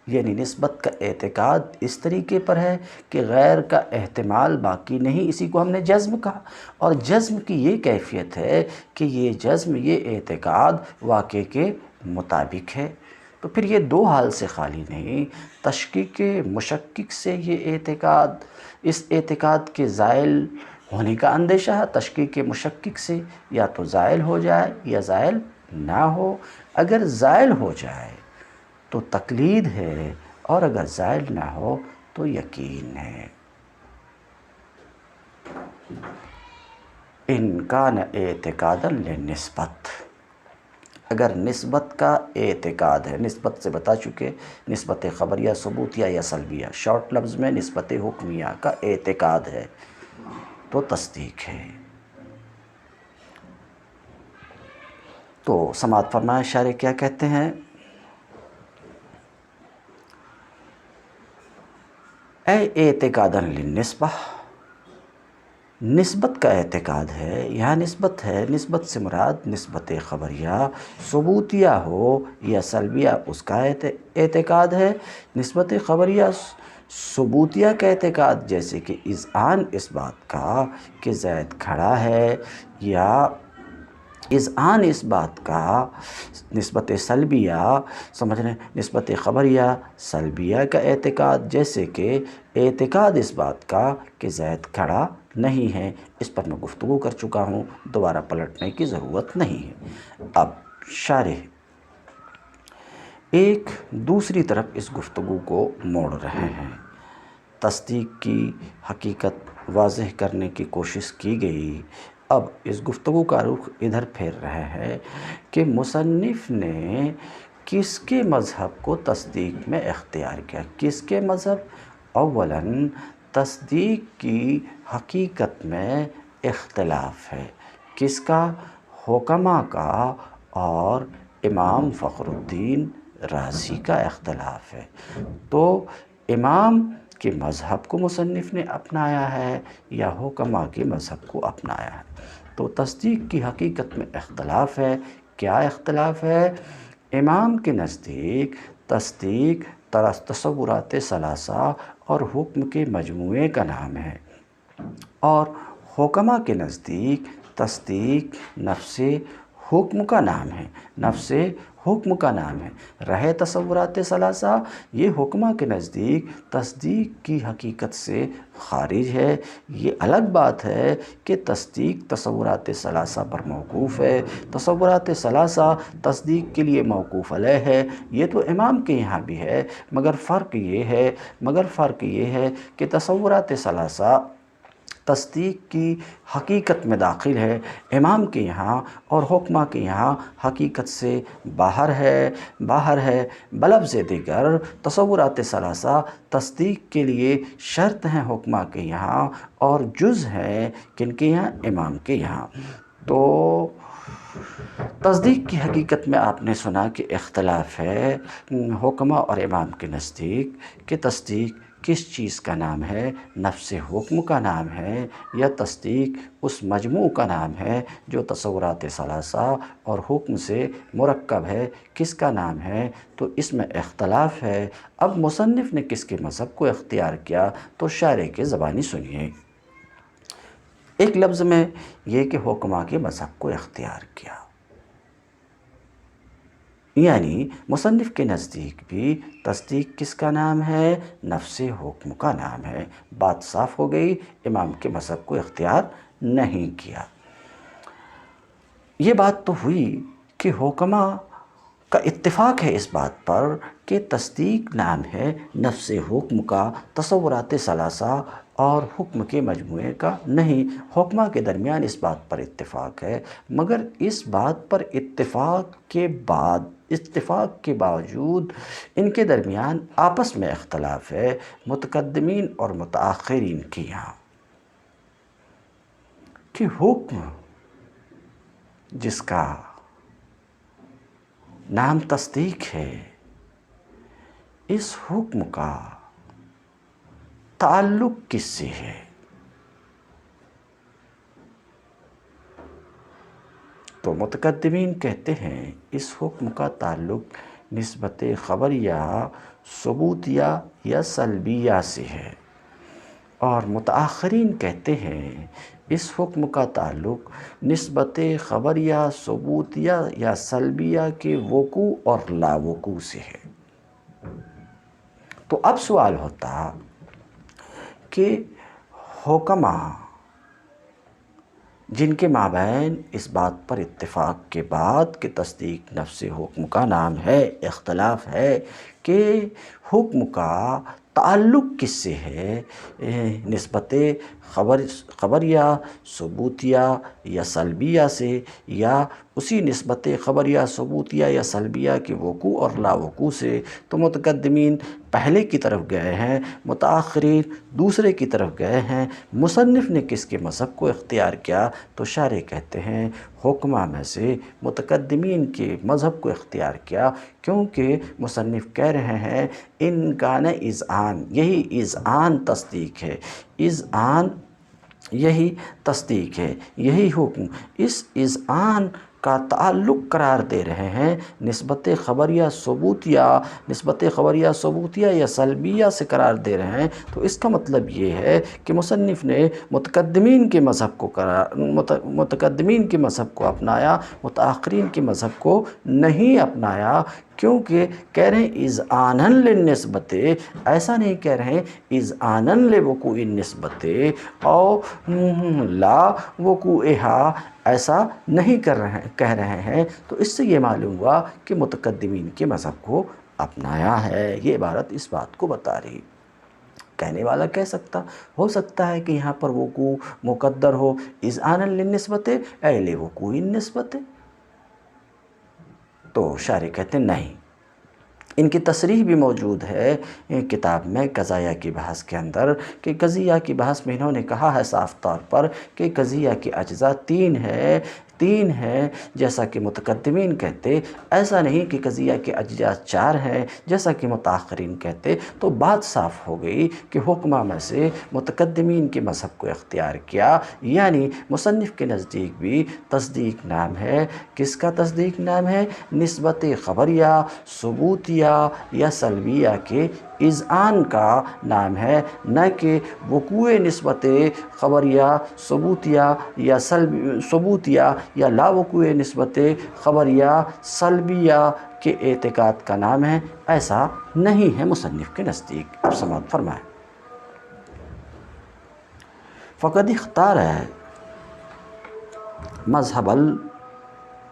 یعنی نسبت کا اعتقاد اس طریقے پر ہے کہ غیر کا احتمال باقی نہیں، اسی کو ہم نے جزم کہا، اور جزم کی یہ کیفیت ہے کہ یہ جزم، یہ اعتقاد واقع کے مطابق ہے، تو پھر یہ دو حال سے خالی نہیں، تشکیک مشکک سے یہ اعتقاد، اس اعتقاد کے زائل ہونے کا اندیشہ ہے، تشکیک مشکک سے یا تو زائل ہو جائے یا زائل نہ ہو۔ اگر زائل ہو جائے تو تقلید ہے، اور اگر زائل نہ ہو تو یقین ہے۔ ان کان اعتقادا للنسبت، اگر نسبت کا اعتقاد ہے، نسبت سے بتا چکے، نسبت خبریہ، ثبوتیہ یا سلبیہ، شارٹ لفظ میں نسبت حکمیہ کا اعتقاد ہے تو تصدیق ہے۔ تو سماعت فرمائے شارح کیا کہتے ہیں؟ اے اعتقادا للنسبہ، نسبت کا اعتقاد ہے، یہاں نسبت ہے، نسبت سے مراد نسبت خبریہ ثبوتیہ ہو یا سلبیہ، اس کا اعتقاد ہے۔ نسبت خبریہ ثبوتیہ کا اعتقاد جیسے کہ اذعان اس بات کا کہ زید کھڑا ہے، یا اذعان اس بات کا نسبت سلبیہ، سمجھ رہے ہیں، نسبت خبریہ سلبیہ کا اعتقاد جیسے کہ اعتقاد اس بات کا کہ زید کھڑا نہیں ہے، اس پر میں گفتگو کر چکا ہوں، دوبارہ پلٹنے کی ضرورت نہیں ہے۔ اب شارح ایک دوسری طرف اس گفتگو کو موڑ رہے ہیں، تصدیق کی حقیقت واضح کرنے کی کوشش کی گئی، اب اس گفتگو کا رخ ادھر پھیر رہے ہیں کہ مصنف نے کس کے مذہب کو تصدیق میں اختیار کیا، کس کے مذہب؟ اولاً تصدیق کی حقیقت میں اختلاف ہے، کس کا؟ حکماء کا اور امام فخر الدین رازی کا اختلاف ہے۔ تو امام کے مذہب کو مصنف نے اپنایا ہے یا حکماء کے مذہب کو اپنایا ہے؟ تو تصدیق کی حقیقت میں اختلاف ہے۔ کیا اختلاف ہے؟ امام کے نزدیک تصدیق تصورات ثلاثہ اور حکم کے مجموعے کا نام ہے، اور حکماء کے نزدیک تصدیق نفس حکم کا نام ہے، نفس حکم کا نام ہے۔ رہے تصورات ثلاثہ، یہ حکماء کے نزدیک تصدیق کی حقیقت سے خارج ہے۔ یہ الگ بات ہے کہ تصدیق تصورات ثلاثہ پر موقوف ہے، تصورات ثلاثہ تصدیق کے لیے موقوف علیہ ہے، یہ تو امام کے یہاں بھی ہے، مگر فرق یہ ہے کہ تصورات ثلاثہ تصدیق کی حقیقت میں داخل ہے امام کے یہاں، اور حکماء کے یہاں حقیقت سے باہر ہے۔ بلفظ دیگر تصورات ثلاثہ تصدیق کے لیے شرط ہیں حکماء کے یہاں، اور جز ہیں کن کے یہاں؟ امام کے یہاں۔ تو تصدیق کی حقیقت میں آپ نے سنا کہ اختلاف ہے حکماء اور امام کے نزدیک کہ تصدیق کس چیز کا نام ہے، نفس حکم کا نام ہے یا تصدیق اس مجموع کا نام ہے جو تصورات ثلاثہ اور حکم سے مرکب ہے، کس کا نام ہے؟ تو اس میں اختلاف ہے۔ اب مصنف نے کس کے مذہب کو اختیار کیا؟ تو شارح کے زبانی سنیے، ایک لفظ میں یہ کہ حکماء کے مذہب کو اختیار کیا، یعنی مصنف کے نزدیک بھی تصدیق کس کا نام ہے؟ نفس حکم کا نام ہے۔ بات صاف ہو گئی، امام کے مذہب کو اختیار نہیں کیا۔ یہ بات تو ہوئی کہ حکماء کا اتفاق ہے اس بات پر کہ تصدیق نام ہے نفس حکم کا، تصورات ثلاثہ اور حکم کے مجموعے کا نہیں۔ حکماء کے درمیان اس بات پر اتفاق ہے، مگر اس بات پر اتفاق کے باوجود ان کے درمیان آپس میں اختلاف ہے، متقدمین اور متاخرین کے یہاں، کہ حکم جس کا نام تصدیق ہے، اس حکم کا تعلق کس سے ہے؟ تو متقدمین کہتے ہیں اس حکم کا تعلق نسبت خبریہ ثبوتیہ یا سلبیہ سے ہے، اور متأخرین کہتے ہیں اس حکم کا تعلق نسبت خبریہ ثبوتیہ یا سلبیہ کے وقوع اور لا وقوع سے ہے۔ تو اب سوال ہوتا کہ حکماء جن کے مابین اس بات پر اتفاق کے بعد کہ تصدیق نفس حکم کا نام ہے، اختلاف ہے کہ حکم کا تعلق کس سے ہے، نسبت خبریہ ثبوتیہ یا سلبیہ سے، یا اسی نسبت خبریہ ثبوتیہ یا سلبیہ کے وقوع اور لا وقوع سے۔ تو متقدمین پہلے کی طرف گئے ہیں، متاخرین دوسرے کی طرف گئے ہیں۔ مصنف نے کس کے مذہب کو اختیار کیا؟ تو شارح کہتے ہیں حکماء میں سے متقدمین کے مذہب کو اختیار کیا، کیونکہ مصنف کہہ رہے ہیں ان کان اذعان، یہی اذعان تصدیق ہے، اذعان یہی تصدیق ہے، یہی حکم اس اذعان کا تعلق قرار دے رہے ہیں نسبت خبریہ ثبوتیہ یا سلبیہ سے قرار دے رہے ہیں۔ تو اس کا مطلب یہ ہے کہ مصنف نے متقدمین کے مذہب کو اپنایا، متاخرین کے مذہب کو نہیں اپنایا، کیونکہ کہہ رہے ہیں اذعاناً للنسبت، ایسا نہیں کہہ رہے ہیں اذعاناً لوقوع النسبت او لا وقوعہا، ایسا نہیں کہہ رہے ہیں۔ تو اس سے یہ معلوم ہوا کہ متقدمین کے مذہب کو اپنایا ہے۔ یہ عبارت اس بات کو بتا رہی۔ کہنے والا کہہ سکتا ہو سکتا ہے کہ یہاں پر وقوع مقدر ہو، اذعاناً للنسبت اے لوقوع النسبت، تو شارح کہتے ہیں نہیں۔ ان کی تصریح بھی موجود ہے کتاب میں قضایہ کی بحث کے اندر، کہ قضیہ کی بحث میں انہوں نے کہا ہے صاف طور پر کہ قضیہ کے اجزاء تین ہیں جیسا کہ متقدمین کہتے، ایسا نہیں کہ قضیہ کے اجزاء 4 ہیں جیسا کہ متاخرین کہتے۔ تو بات صاف ہو گئی کہ حکماء میں سے متقدمین کے مذہب کو اختیار کیا، یعنی مصنف کے نزدیک بھی تصدیق نام ہے۔ کس کا تصدیق نام ہے؟ نسبت خبریہ ثبوتیہ یا سلبیہ کے اذعان کا نام ہے، نہ کہ وقوع نسبت خبریہ ثبوتیہ یا لا وقوع نسبت خبریہ سلبیہ کے اعتقاد کا نام ہے۔ ایسا نہیں ہے مصنف کے نزدیک۔ اب سماعت فرمائیں۔ فقد اختار مذہب الحکماء،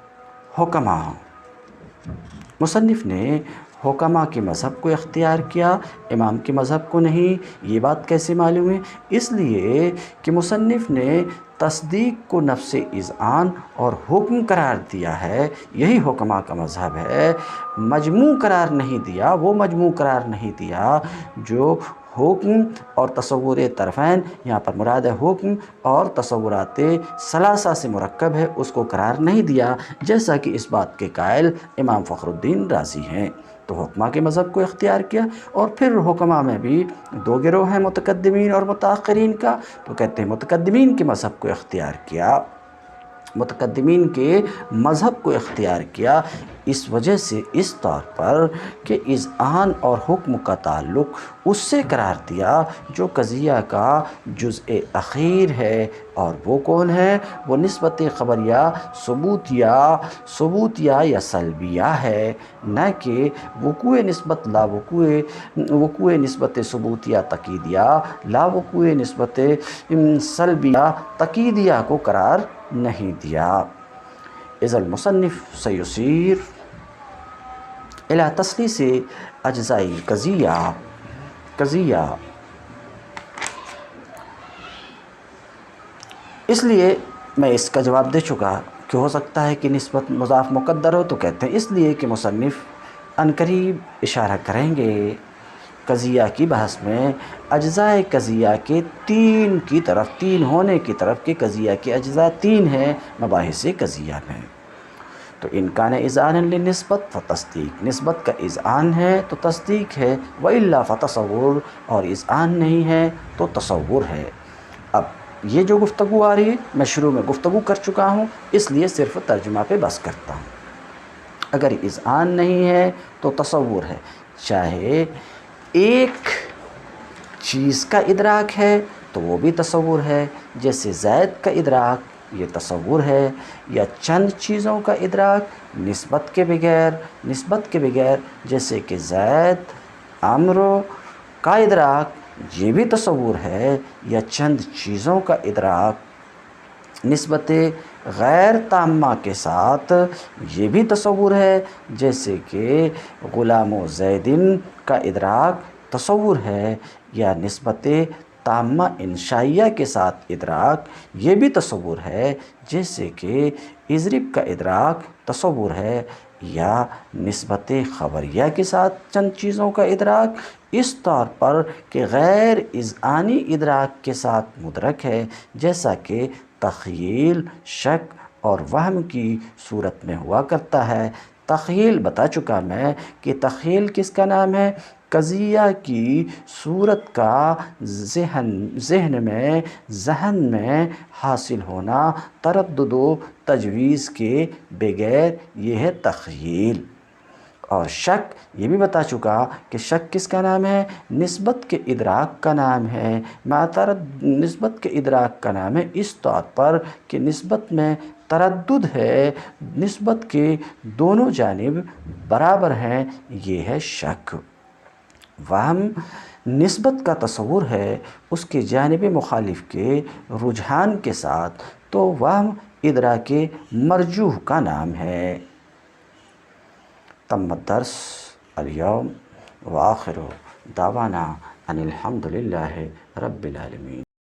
مصنف نے حکماء کے مذہب کو اختیار کیا، امام کے مذہب کو نہیں۔ یہ بات کیسے معلوم ہے؟ اس لیے کہ مصنف نے تصدیق کو نفس اذعان اور حکم قرار دیا ہے، یہی حکماء کا مذہب ہے۔ مجموع قرار نہیں دیا، وہ مجموع قرار نہیں دیا جو حکم اور تصور طرفین، یہاں پر مراد حکم اور تصورات ثلاثہ سے مرکب ہے، اس کو قرار نہیں دیا، جیسا کہ اس بات کے قائل امام فخر الدین رازی ہیں۔ تو حکماء کے مذہب کو اختیار کیا، اور پھر حکماء میں بھی 2 گروہ ہیں، متقدمین اور متاخرین کا۔ تو کہتے ہیں متقدمین کے مذہب کو اختیار کیا، متقدمین کے مذہب کو اختیار کیا اس وجہ سے، اس طور پر کہ اذعان اور حکم کا تعلق اس سے قرار دیا جو قضیہ کا جزء اخیر ہے، اور وہ کون ہے؟ وہ نسبت خبریہ ثبوتیہ یا سلبیہ ہے، نہ کہ وقوع نسبت وقوع نسبت ثبوتیہ تقییدیہ، لا وقوع نسبت سلبیہ تقییدیہ کو قرار نہیں دیا۔ اذا المصنف سیسیر الی تثلیث اجزاء قضیہ، اس لیے میں اس کا جواب دے چکا کہ ہو سکتا ہے کہ نسبت مضاف مقدر ہو، تو کہتے ہیں اس لیے کہ مصنف عنقریب اشارہ کریں گے قضیہ کی بحث میں اجزاء قضیہ کے 3 کی طرف، 3 ہونے کی طرف، کہ قضیہ کے اجزاء 3 ہیں مباحث قضیہ میں۔ تو ان کان اذعانا للنسبت فتصدیق، نسبت کا اذعان ہے تو تصدیق ہے، وإلا فتصور، اور اذعان نہیں ہے تو تصور ہے۔ اب یہ جو گفتگو آ رہی ہے میں شروع میں گفتگو کر چکا ہوں، اس لیے صرف ترجمہ پہ بس کرتا ہوں۔ اگر اذعان نہیں ہے تو تصور ہے، چاہے ایک چیز کا ادراک ہے تو وہ بھی تصور ہے، جیسے زید کا ادراک یہ تصور ہے، یا چند چیزوں کا ادراک نسبت کے بغیر جیسے کہ زید، عمرو کا ادراک یہ بھی تصور ہے، یا چند چیزوں کا ادراک نسبت غیر تامہ کے ساتھ یہ بھی تصور ہے، جیسے کہ غلام و زیدن کا ادراک تصور ہے، یا نسبت تامہ انشائیہ کے ساتھ ادراک یہ بھی تصور ہے، جیسے کہ اضرب کا ادراک تصور ہے، یا نسبت خبریہ کے ساتھ چند چیزوں کا ادراک اس طور پر کہ غیر اذعانی ادراک کے ساتھ مدرک ہے، جیسا کہ تخیل، شک اور وہم کی صورت میں ہوا کرتا ہے۔ تخیل بتا چکا میں کہ تخیل کس کا نام ہے؟ قضیہ کی صورت کا ذہن میں حاصل ہونا تردد و تجویز کے بغیر، یہ ہے تخیل۔ اور شک یہ بھی بتا چکا کہ شک کس کا نام ہے؟ نسبت کے ادراک کا نام ہے۔ نسبت کے ادراک کا نام ہے اس طور پر کہ نسبت میں تردد ہے، نسبت کے دونوں جانب برابر ہیں، یہ ہے شک۔ وہم نسبت کا تصور ہے اس کے جانب مخالف کے رجحان کے ساتھ، تو وہم ادراک مرجوح کا نام ہے۔ تم الدرس اليوم وآخر دعوانا ان الحمد للہ رب العالمین۔